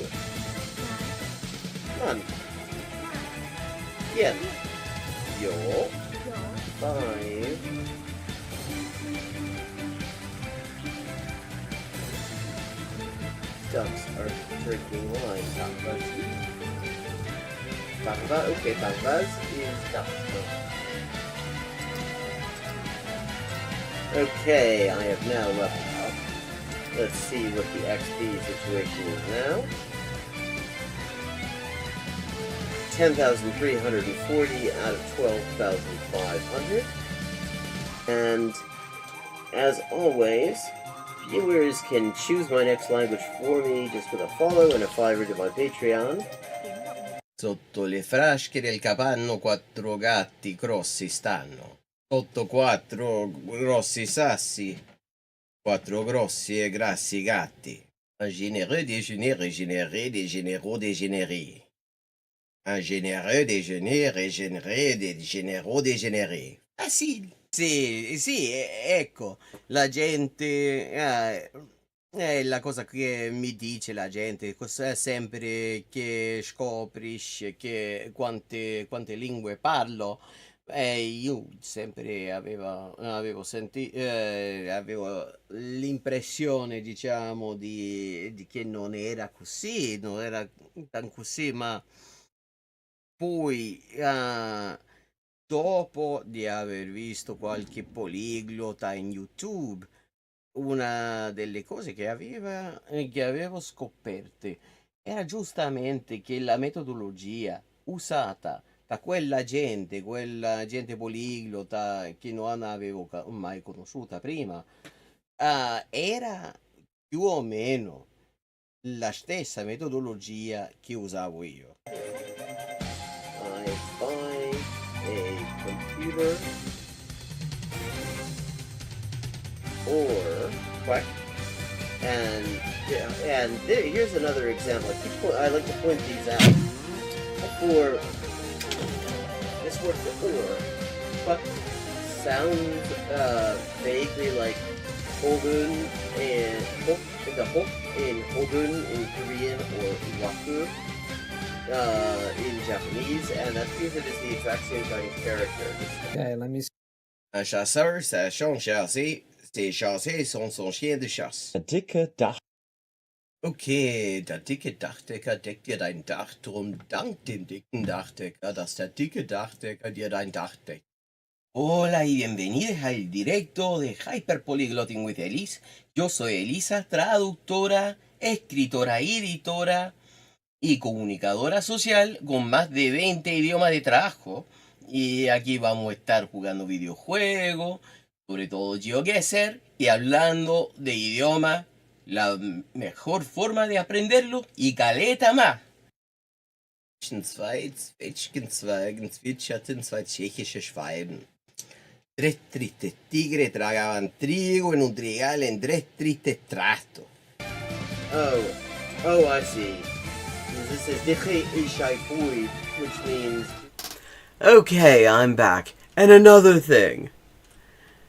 Man. Quién. Yo. 5. Ducks are drinking wine. Bambas. Bamba, okay, Bambas is duck. Okay, I have now leveled up. Let's see what the XP situation is now. 10,340 out of 12,500. And as always, viewers can choose my next language for me just with a follow and a $5 to my Patreon. Sotto le frasche del capanno 4 gatti grossi stanno. Sotto 4 grossi sassi, 4 grossi e grassi gatti. Un généreux déjeuner régénéré des généraux dégénérés. Un généreux déjeuner régénéré des généraux dégénérés. Facile. Sì, ecco, la gente, è la cosa che mi dice la gente, sempre che scoprisce che quante lingue parlo, io sempre avevo l'impressione, diciamo, di che non era così, non era tan così, ma poi, dopo di aver visto qualche poliglota in YouTube, una delle cose che avevo scoperte era giustamente che la metodologia usata da quella gente poliglota che non avevo mai conosciuta prima, era più o meno la stessa metodologia che usavo io. I buy a computer or what? And here's another example. I like to point these out. For this word for or sounds vaguely like Hogun and the hok in Hogun in Korean or Waku in Japanese, and that's because it is the exact same kind of character. Okay, let me see. Un chasseur, ça son chassé, ses chassés sont son chien de chasse. Der dicke Dach. Okay, der dicke Dachdecker deckt dir dein Dach, drum dank dem dicken Dachdecker, dass der dicke Dachdecker dir dein Dach deckt. Hola y bienvenidos al directo de Hyperpolyglotting with Elise. Yo soy Elisa, traductora, escritora y editora y comunicadora social con más de 20 idiomas de trabajo. Y aquí vamos a estar jugando videojuegos, sobre todo GeoGuessr, y hablando de idioma, la mejor forma de aprenderlo y caleta más. Zwei Zwetschgenzweigen zwitscherten zwei tschechische Schwalben. Tres tristes tigres tragaban trigo en un trigal en tres tristes trastos. Oh, I see. This is Diche Ishai Fui, which means... Okay, I'm back. And another thing.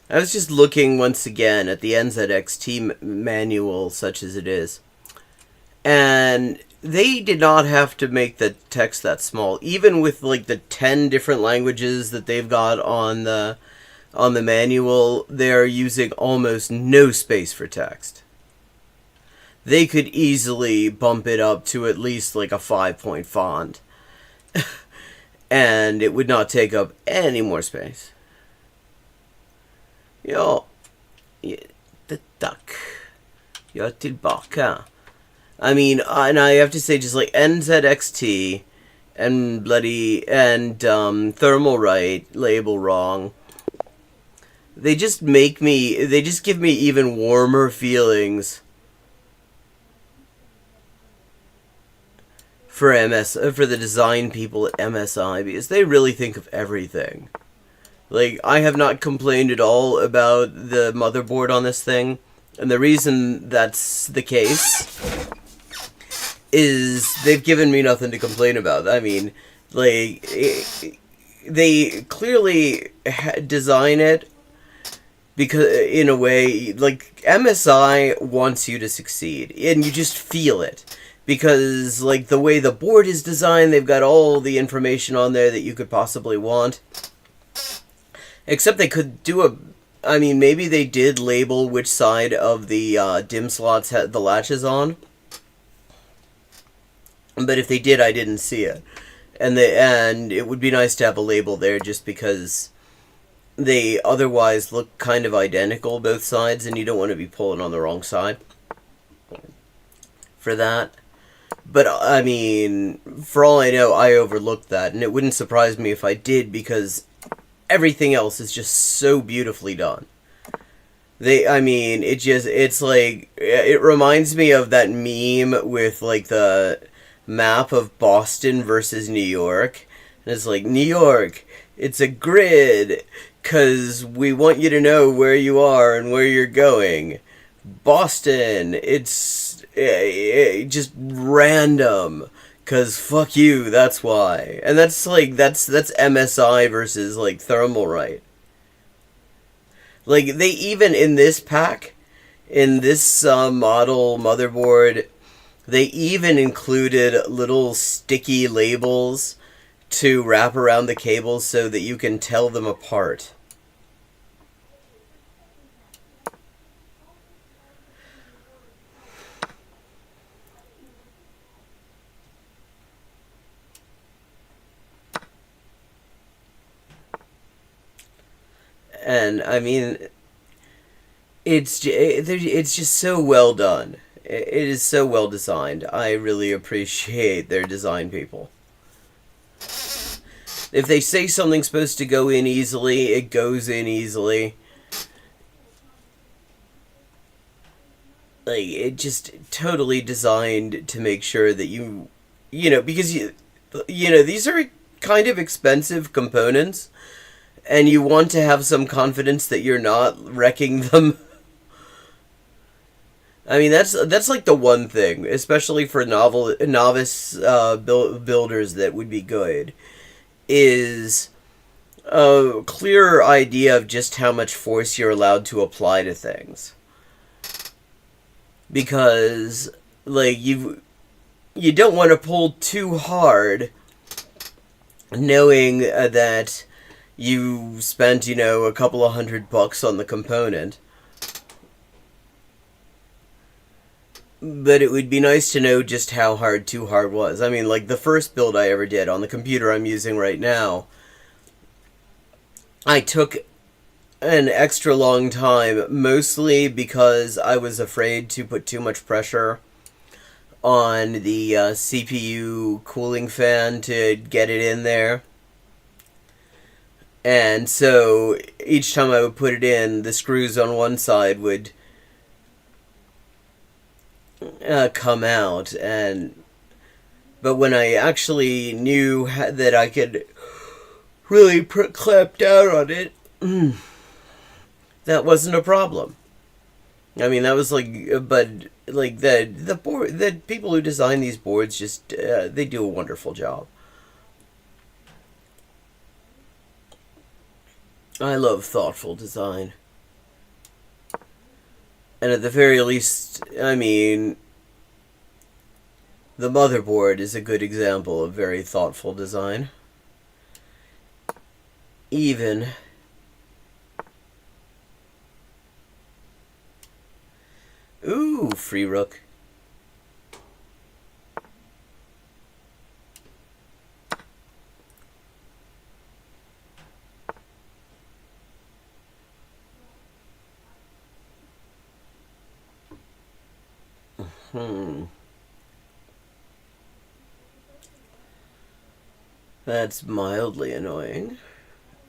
I was just looking once again at the NZXT manual, such as it is. And they did not have to make the text that small. Even with like the 10 different languages that they've got on the manual, they're using almost no space for text. They could easily bump it up to at least like a 5-point font. And it would not take up any more space. Ja, the duck. Jag är tillbaka. I mean, and I have to say, just like NZXT and Thermalright label wrong. They just give me even warmer feelings for the design people at MSI, because they really think of everything. Like, I have not complained at all about the motherboard on this thing, and the reason that's the case is they've given me nothing to complain about. I mean, like, they clearly design it because, in a way, like, MSI wants you to succeed, and you just feel it. because like the way the board is designed, they've got all the information on there that you could possibly want. Except they could do a, I mean, maybe they did label which side of the DIMM slots had the latches on. But if they did, I didn't see it. And it would be nice to have a label there just because they otherwise look kind of identical, both sides, and you don't want to be pulling on the wrong side for that. But, I mean, for all I know, I overlooked that, and it wouldn't surprise me if I did because everything else is just so beautifully done. It's like, it reminds me of that meme with, like, the map of Boston versus New York. And it's like, New York, it's a grid, because we want you to know where you are and where you're going. Boston, it's just random, because fuck you, that's why. And that's like, that's MSI versus, like, Thermalright. Like, they even, in this pack, in this model motherboard, they even included little sticky labels to wrap around the cables so that you can tell them apart. And, I mean, it's just so well done. It is so well designed. I really appreciate their design people. If they say something's supposed to go in easily, it goes in easily. Like, it just totally designed to make sure that you know, because these are kind of expensive components, and you want to have some confidence that you're not wrecking them. I mean, that's like the one thing, especially for novice builders, that would be good, is a clearer idea of just how much force you're allowed to apply to things. Because, like, you don't want to pull too hard, knowing that you spent, a couple of $100 on the component. But it would be nice to know just how hard too hard was. I mean, like, the first build I ever did on the computer I'm using right now, I took an extra long time, mostly because I was afraid to put too much pressure on the CPU cooling fan to get it in there. And so each time I would put it in, the screws on one side would come out. But when I actually knew that I could really clamp down on it, that wasn't a problem. I mean, that was like, but like the people who design these boards just they do a wonderful job. I love thoughtful design. And at the very least, I mean, the motherboard is a good example of very thoughtful design. Even. Ooh, free rook. That's mildly annoying.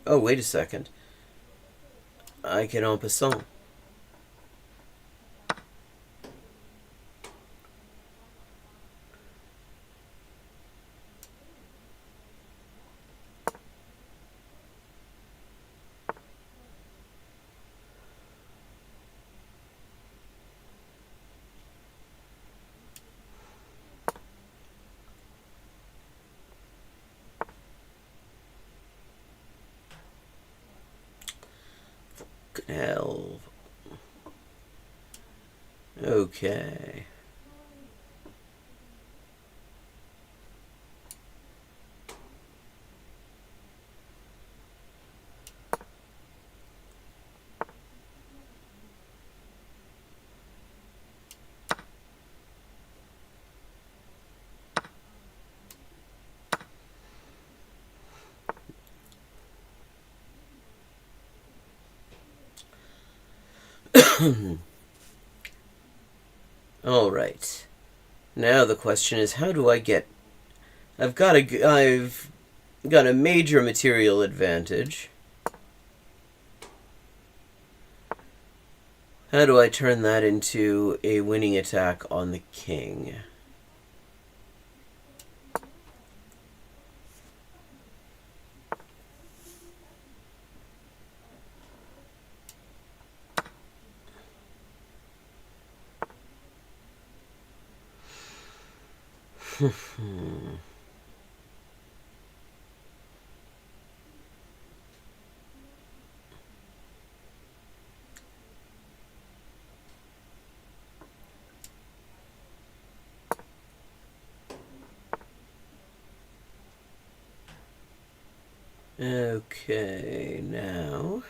Oh, wait a second. I can en passant. Hell. Okay. All right. Now the question is, how do I get... I've got a major material advantage. How do I turn that into a winning attack on the king? Okay, now...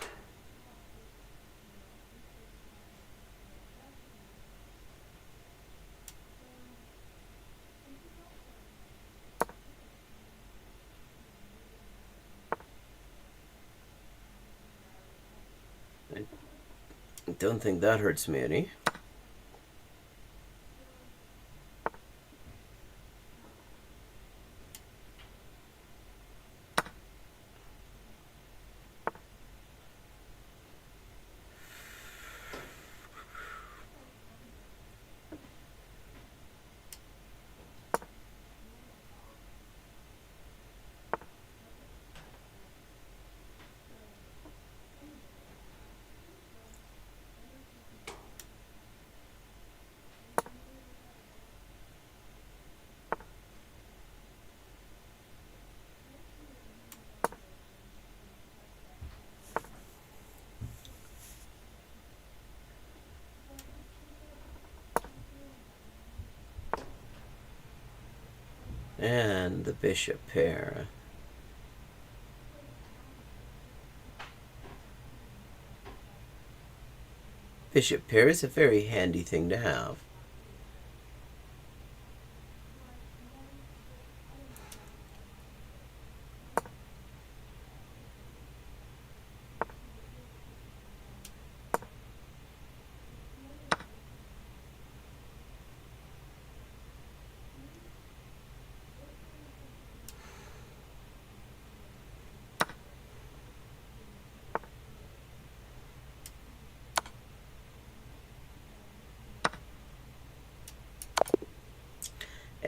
I don't think that hurts me any. And the bishop pair. Bishop pair is a very handy thing to have.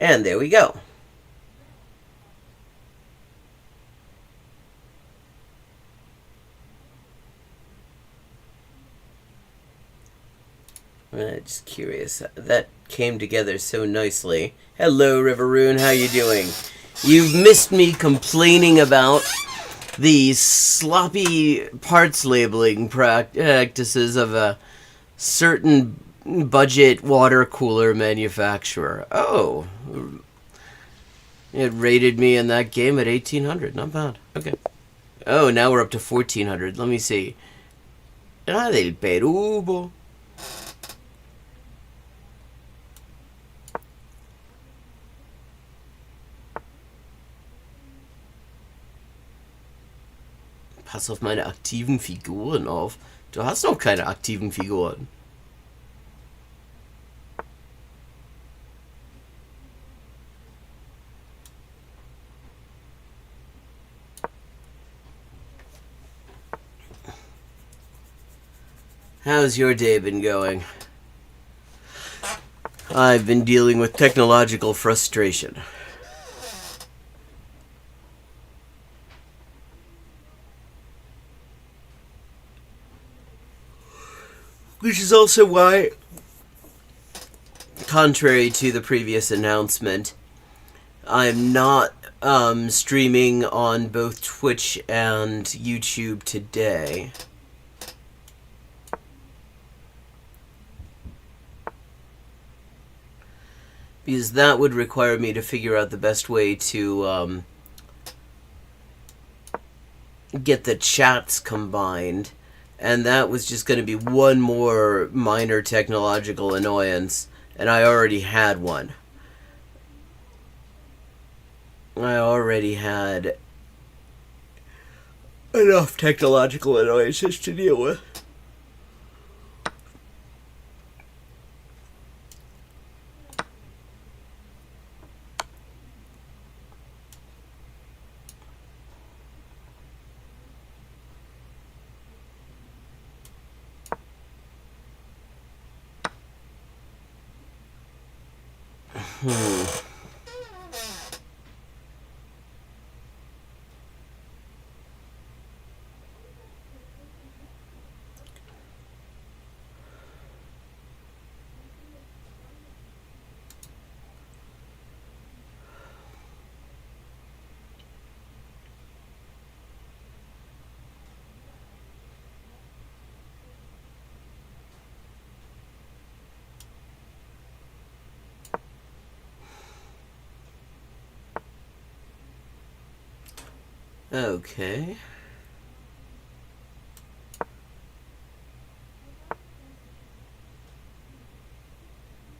And there we go. Just curious. That came together so nicely. Hello, Riveroon. How you doing? You've missed me complaining about the sloppy parts labeling practices of a certain budget water cooler manufacturer. Oh, it rated me in that game at 1800. Not bad. Okay. Oh, now we're up to 1400. Let me see. Ah, del Perú. Pass auf meine aktiven Figuren auf. Du hast noch keine aktiven Figuren. How's your day been going? I've been dealing with technological frustration. Which is also why, contrary to the previous announcement, I'm not streaming on both Twitch and YouTube today. Because that would require me to figure out the best way to get the chats combined. And that was just going to be one more minor technological annoyance. And I already had one. I already had enough technological annoyances to deal with. Hmm. Okay.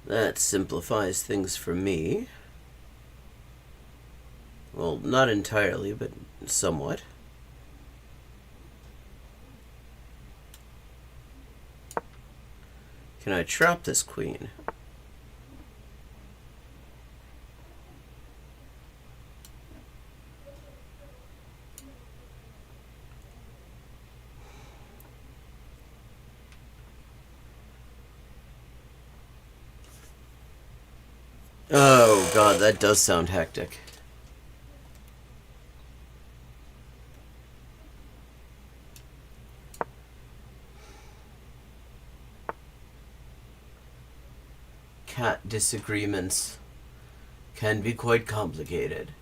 That simplifies things for me. Well, not entirely, but somewhat. Can I trap this queen? Oh god, that does sound hectic. Cat disagreements can be quite complicated.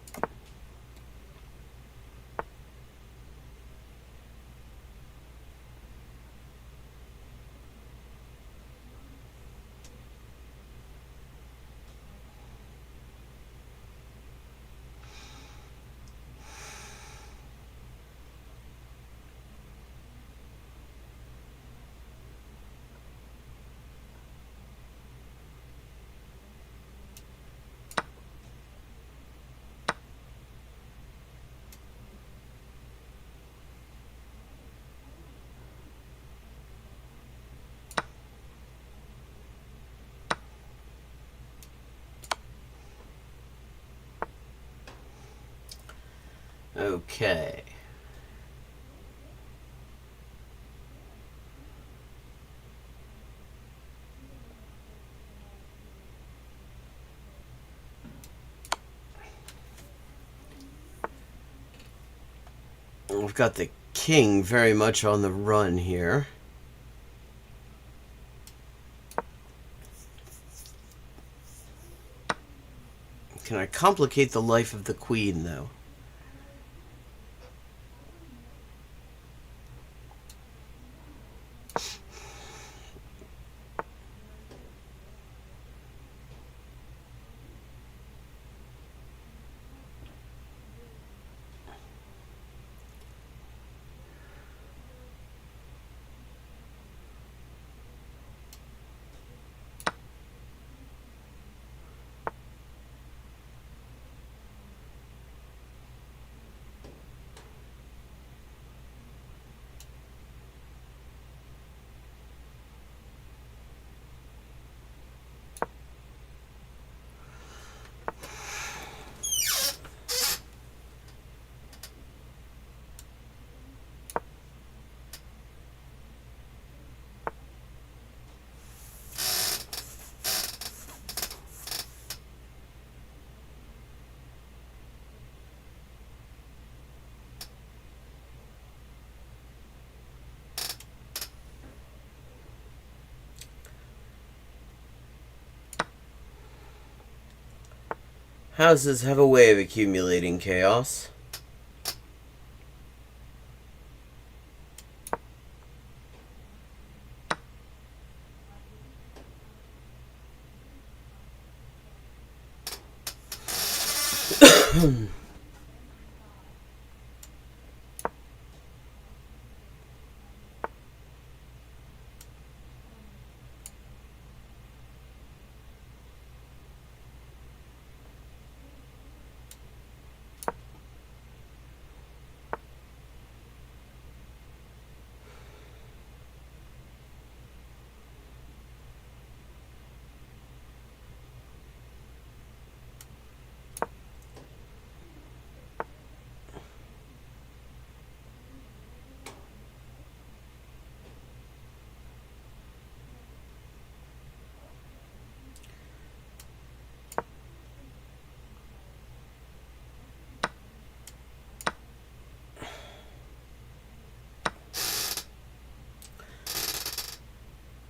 Okay. We've got the king very much on the run here. Can I complicate the life of the queen, though? Houses have a way of accumulating chaos.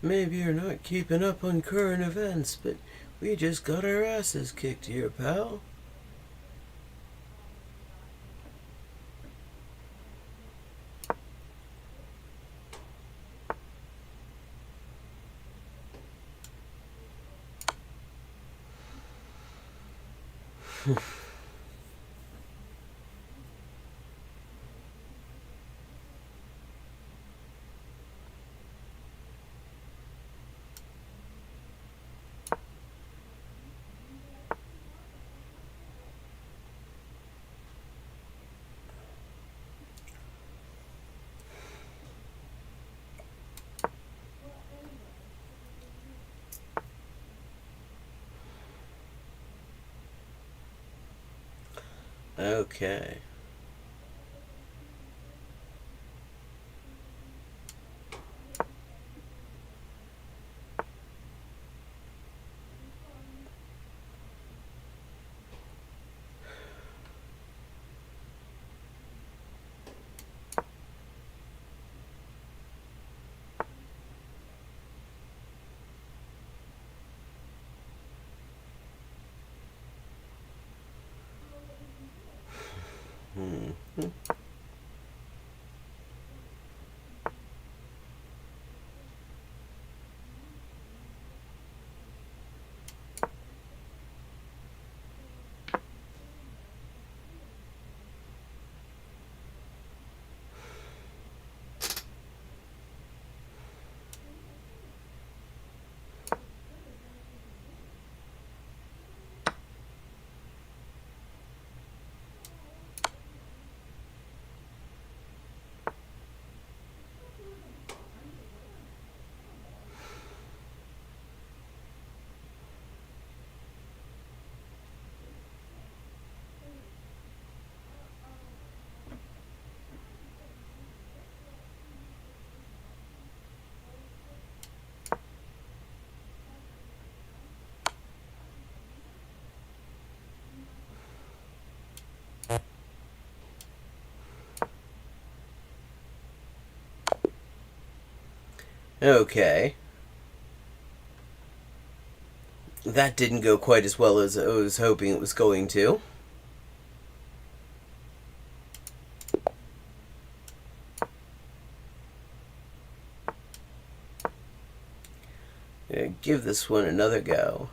Maybe you're not keeping up on current events, but we just got our asses kicked here, pal. Okay. Hmm. Okay. That didn't go quite as well as I was hoping it was going to. Give this one another go.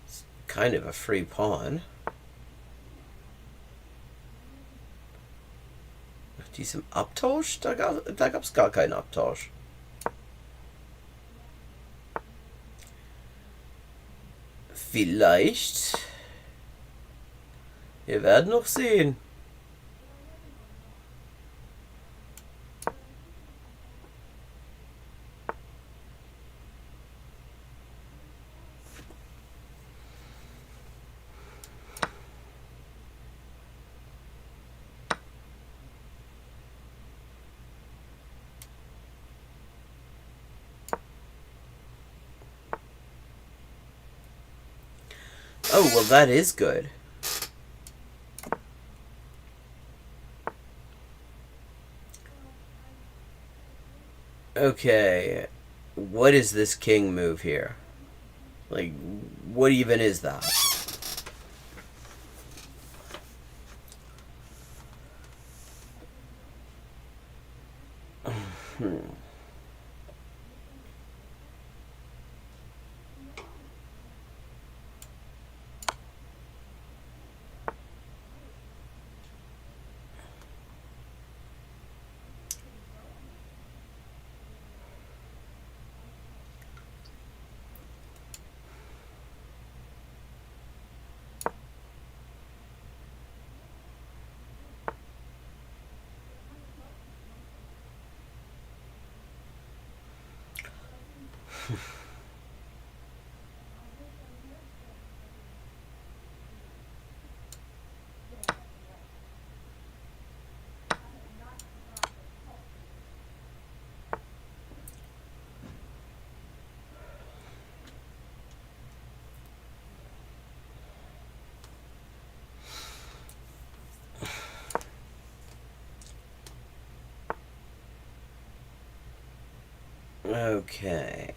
It's kind of a free pawn. Diesem Abtausch? Da gab's gar keinen Abtausch. Vielleicht. Wir werden noch sehen. Oh, well, that is good. Okay, what is this king move here? Like, what even is that? Okay.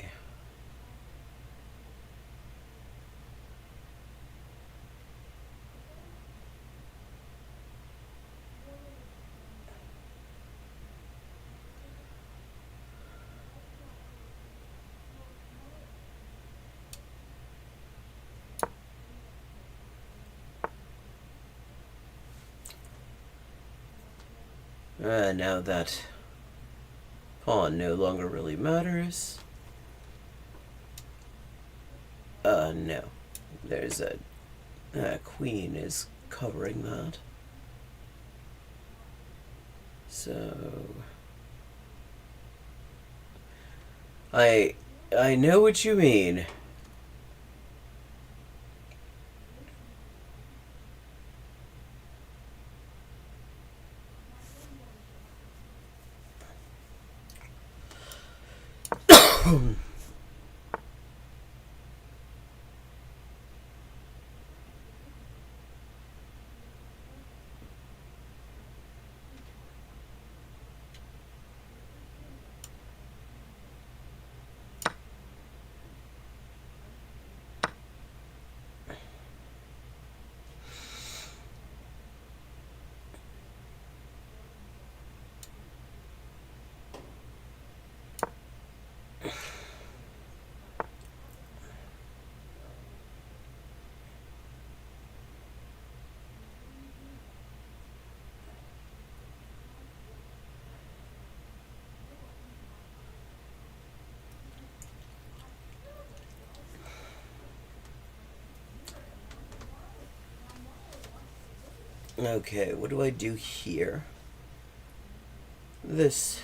Now that pawn no longer really matters. No. There's a queen is covering that. So I know what you mean. Okay, what do I do here? This.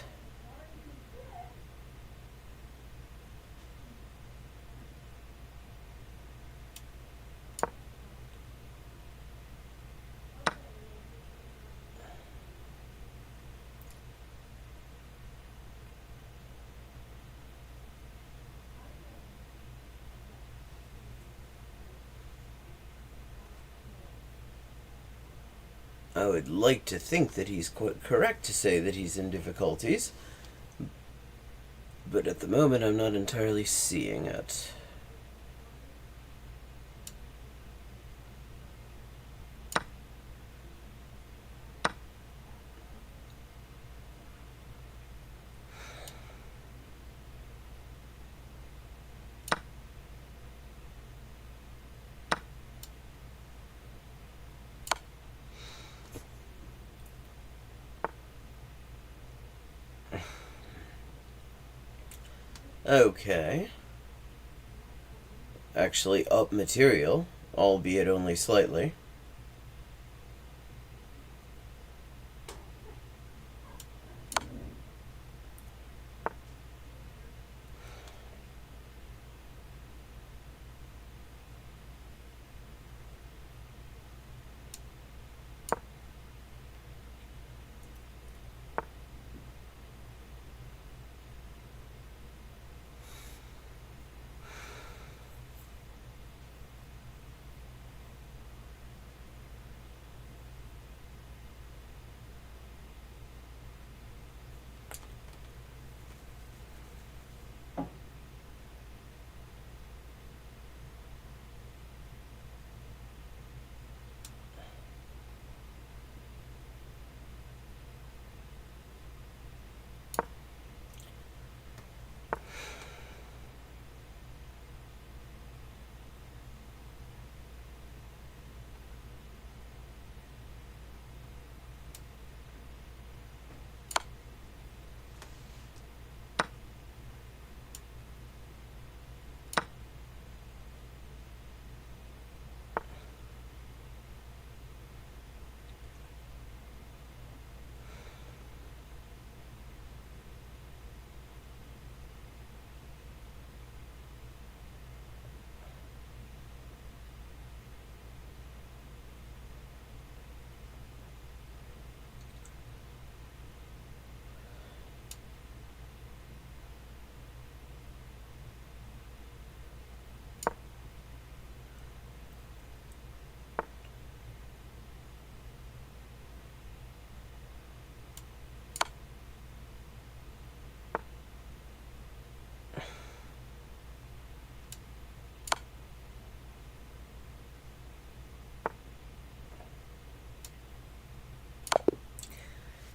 I would like to think that he's quite correct to say that he's in difficulties, but at the moment I'm not entirely seeing it. Okay. Actually, up material, albeit only slightly.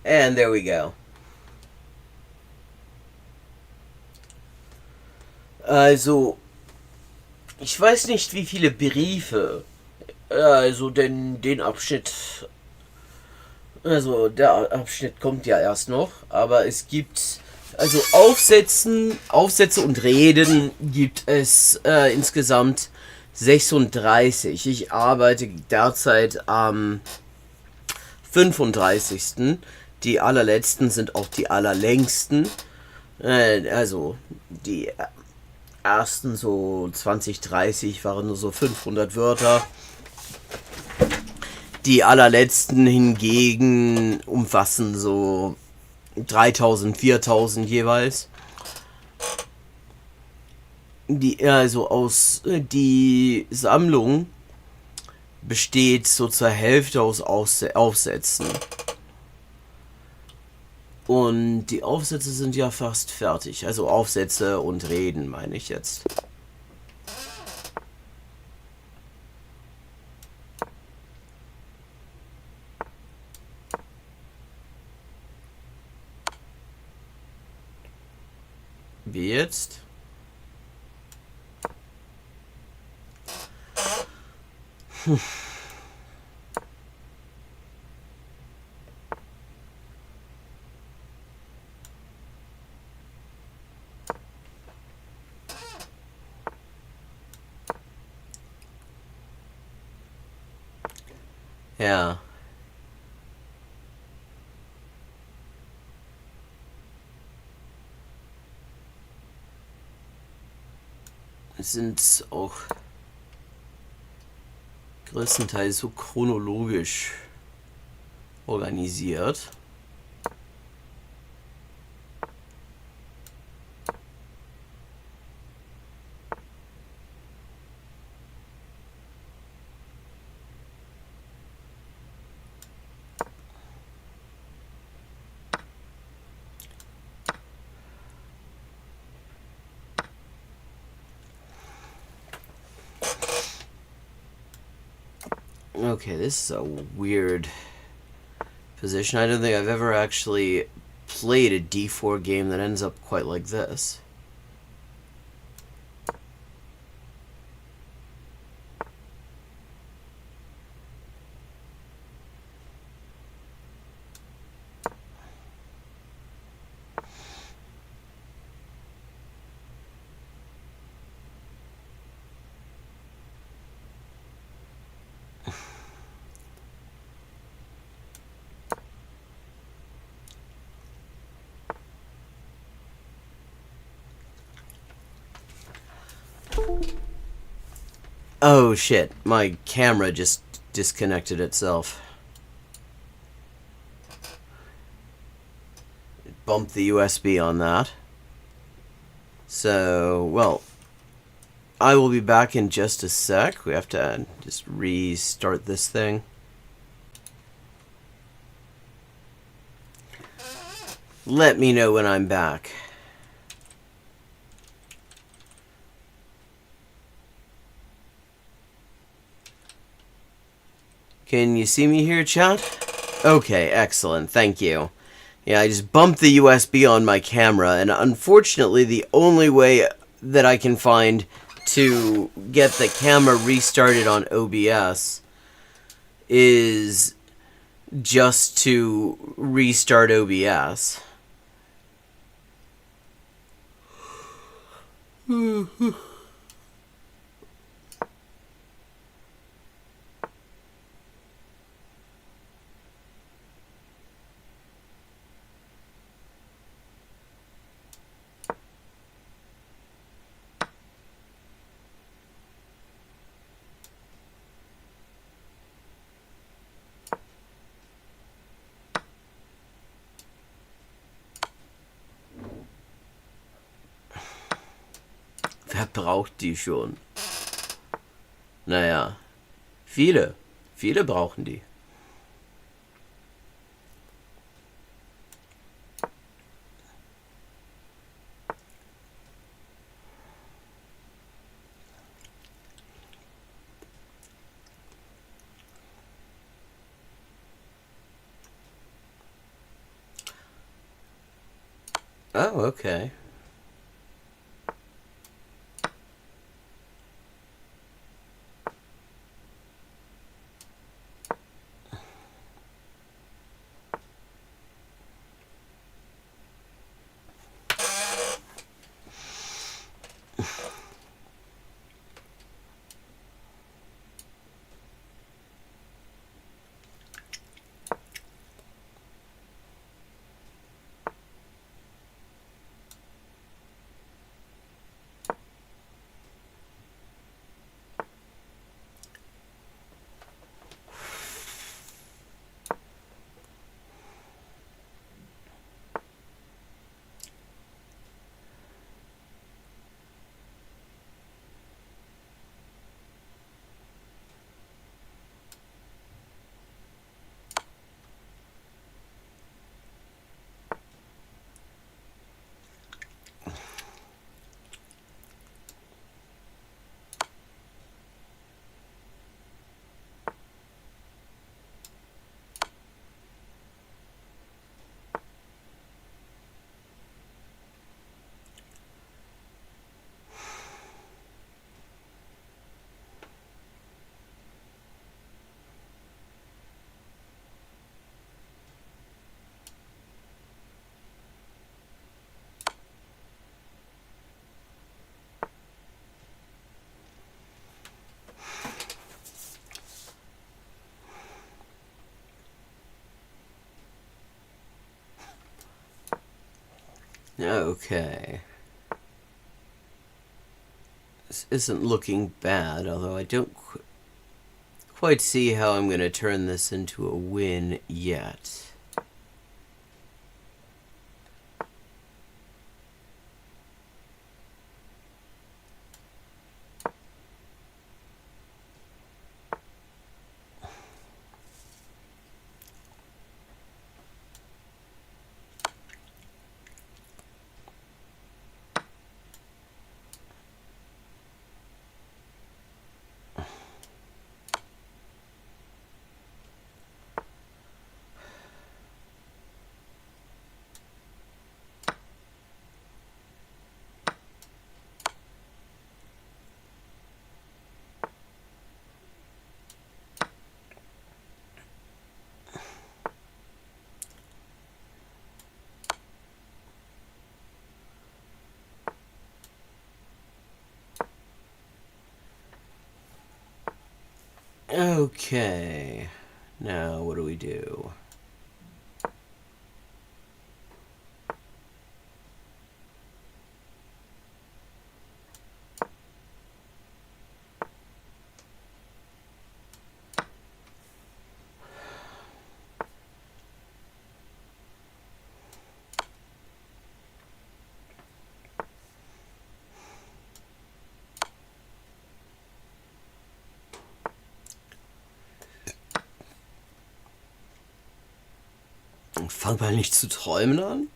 And there we go. Also, ich weiß nicht, wie viele Briefe, also denn den Abschnitt, also der Abschnitt kommt ja erst noch, aber es gibt, also Aufsätze und Reden gibt es insgesamt 36. Ich arbeite derzeit am 35. Die allerletzten sind auch die allerlängsten. Also die ersten so 20, 30 waren nur so 500 Wörter. Die allerletzten hingegen umfassen so 3000, 4000 jeweils. Die Sammlung besteht so zur Hälfte aus Aufsätzen. Und die Aufsätze sind ja fast fertig. Also Aufsätze und Reden meine ich jetzt. Wie jetzt? Ja. Es sind auch größtenteils so chronologisch organisiert. Okay, this is a weird position. I don't think I've ever actually played a D4 game that ends up quite like this. Oh shit, my camera just disconnected itself. It bumped the USB on that. So, well, I will be back in just a sec. We have to just restart this thing. Let me know when I'm back. Can you see me here, chat? Okay, excellent. Thank you. Yeah, I just bumped the USB on my camera, and unfortunately the only way that I can find to get the camera restarted on OBS is just to restart OBS. Wer braucht die schon? Naja, viele brauchen die. Oh, okay. Okay. This isn't looking bad, although I don't quite see how I'm going to turn this into a win yet. Okay. Now, what do we do? Fang mal nicht zu träumen an.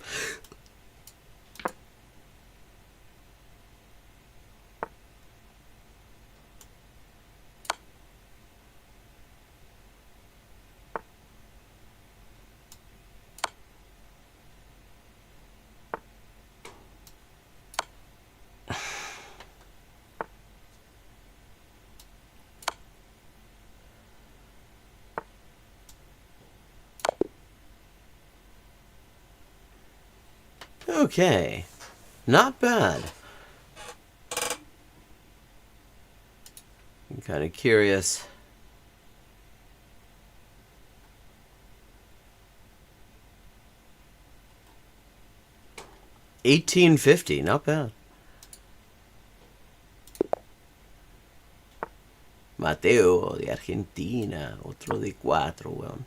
Okay. Not bad. I'm kind of curious. $18.50, not bad. Mateo de Argentina, otro de 4, weón.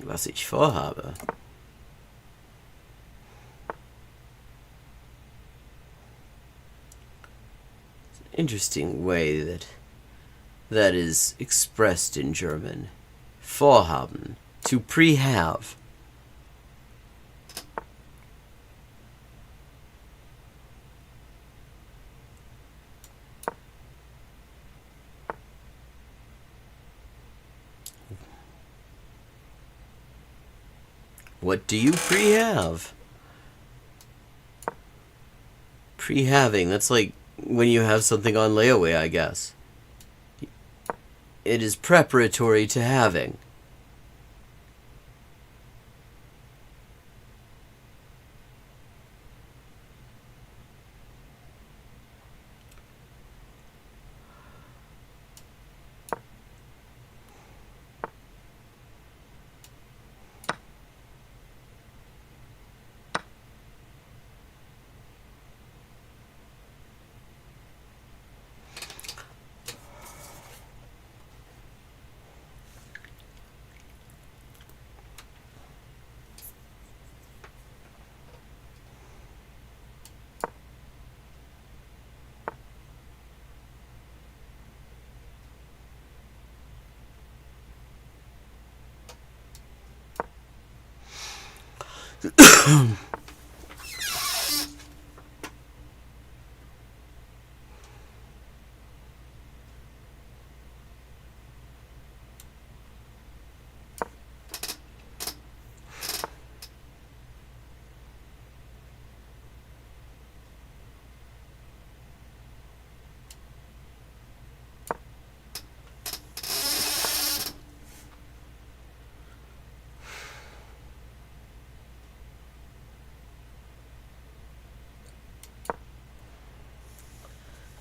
Was ich vorhabe. Interesting way that is expressed in German. Vorhaben. To pre-have. What do you pre-have? Pre-having, that's like when you have something on layaway, I guess. It is preparatory to having.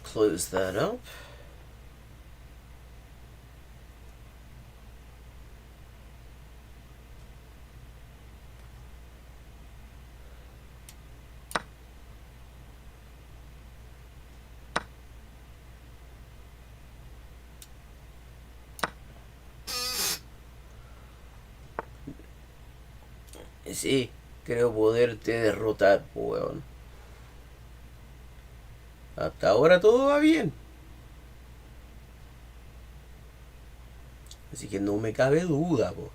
Close that up. Sí, creo poderte derrotar, weón. Hasta ahora todo va bien. Así que no me cabe duda, po.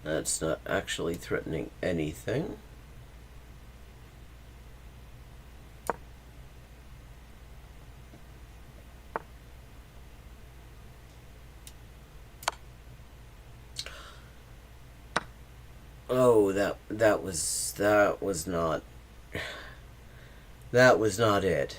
That's not actually threatening anything. Oh, that was not that was not it.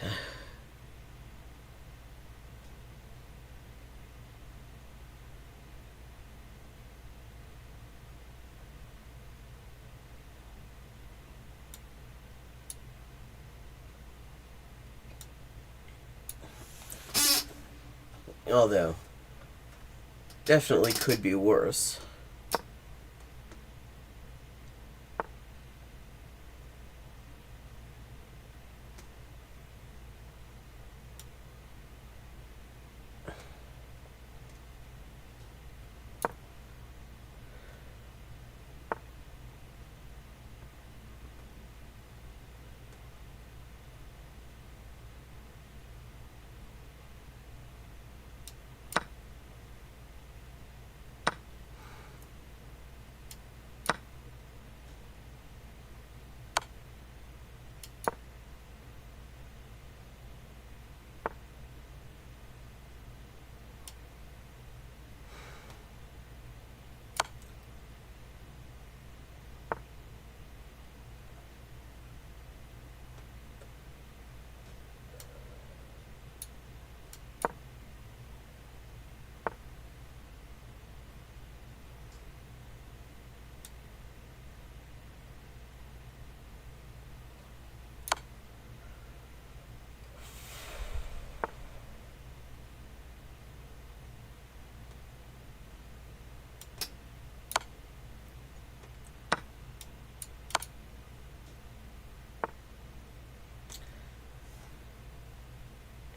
Although, definitely could be worse.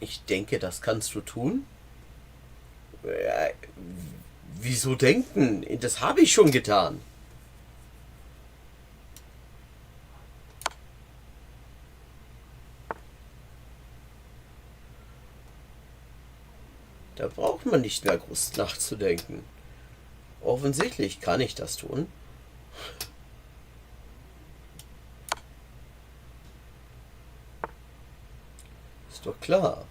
Ich denke, das kannst du tun. Wieso denken? Das habe ich schon getan. Da braucht man nicht mehr groß nachzudenken. Offensichtlich kann ich das tun. Ist doch klar.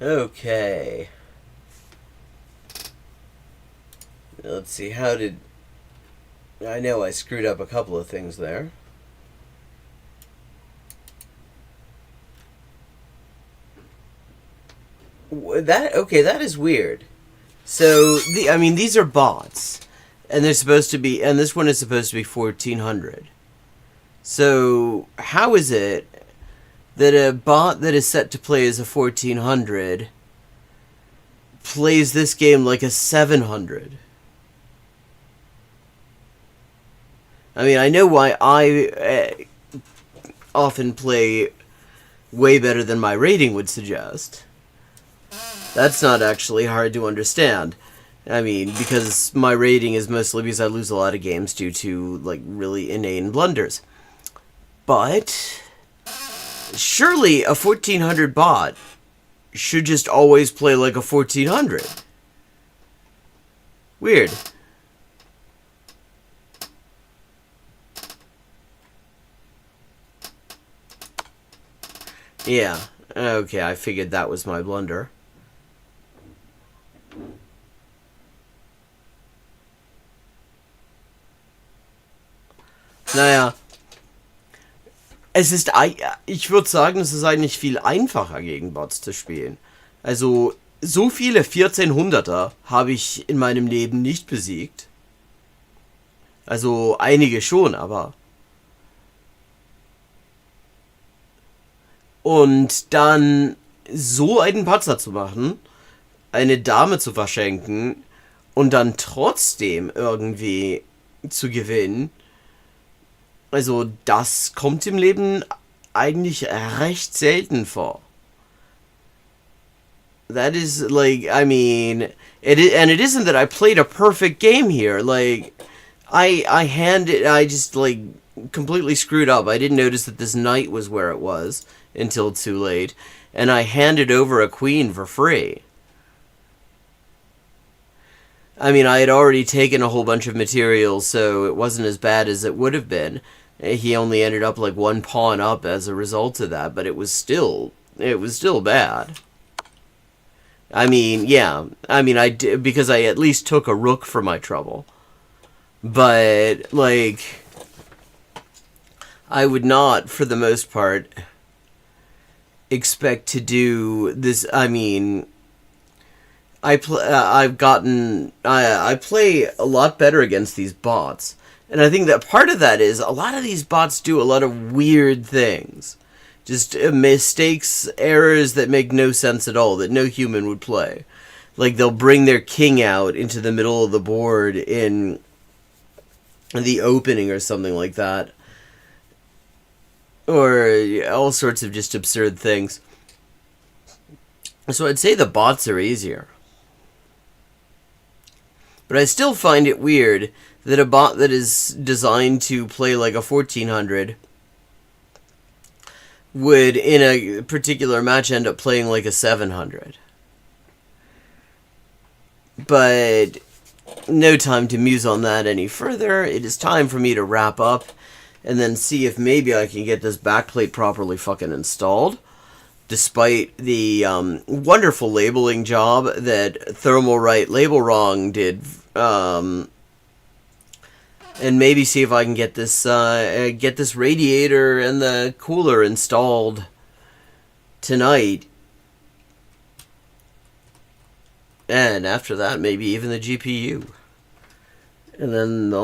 Okay. Let's see, how did... I know I screwed up a couple of things there. That is weird. So, these are bots. And they're supposed to be... And this one is supposed to be 1400. So, how is it that a bot that is set to play as a 1400 plays this game like a 700? I mean, I know why I often play way better than my rating would suggest. That's not actually hard to understand. I mean, because my rating is mostly because I lose a lot of games due to, like, really inane blunders. But surely a 1400 bot should just always play like a 1400. Weird. Yeah, okay, I figured that was my blunder. Naja. Ich würde sagen, es ist eigentlich viel einfacher, gegen Bots zu spielen. Also, so viele 1400er habe ich in meinem Leben nicht besiegt. Also, einige schon, aber... Und dann so einen Patzer zu machen, eine Dame zu verschenken und dann trotzdem irgendwie zu gewinnen, also das kommt im Leben eigentlich recht selten vor. That is, like, I mean, it isn't that I played a perfect game here. Like, I just, like, completely screwed up. I didn't notice that this knight was where it was until too late, and I handed over a queen for free. I mean, I had already taken a whole bunch of materials, so it wasn't as bad as it would have been. He only ended up like one pawn up as a result of that, but it was still bad. I mean, yeah. I mean, I did, because I at least took a rook for my trouble. But, like, I would not, for the most part, expect to do this. I mean, I play a lot better against these bots. And I think that part of that is a lot of these bots do a lot of weird things. Just mistakes, errors that make no sense at all, that no human would play. Like, they'll bring their king out into the middle of the board in the opening or something like that. Or all sorts of just absurd things. So I'd say the bots are easier. But I still find it weird that a bot that is designed to play like a 1400 would, in a particular match, end up playing like a 700. But no time to muse on that any further. It is time for me to wrap up and then see if maybe I can get this backplate properly fucking installed. despite the wonderful labeling job that Thermalright Label Wrong did. And maybe see if I can get this radiator and the cooler installed tonight. And after that, maybe even the GPU. And then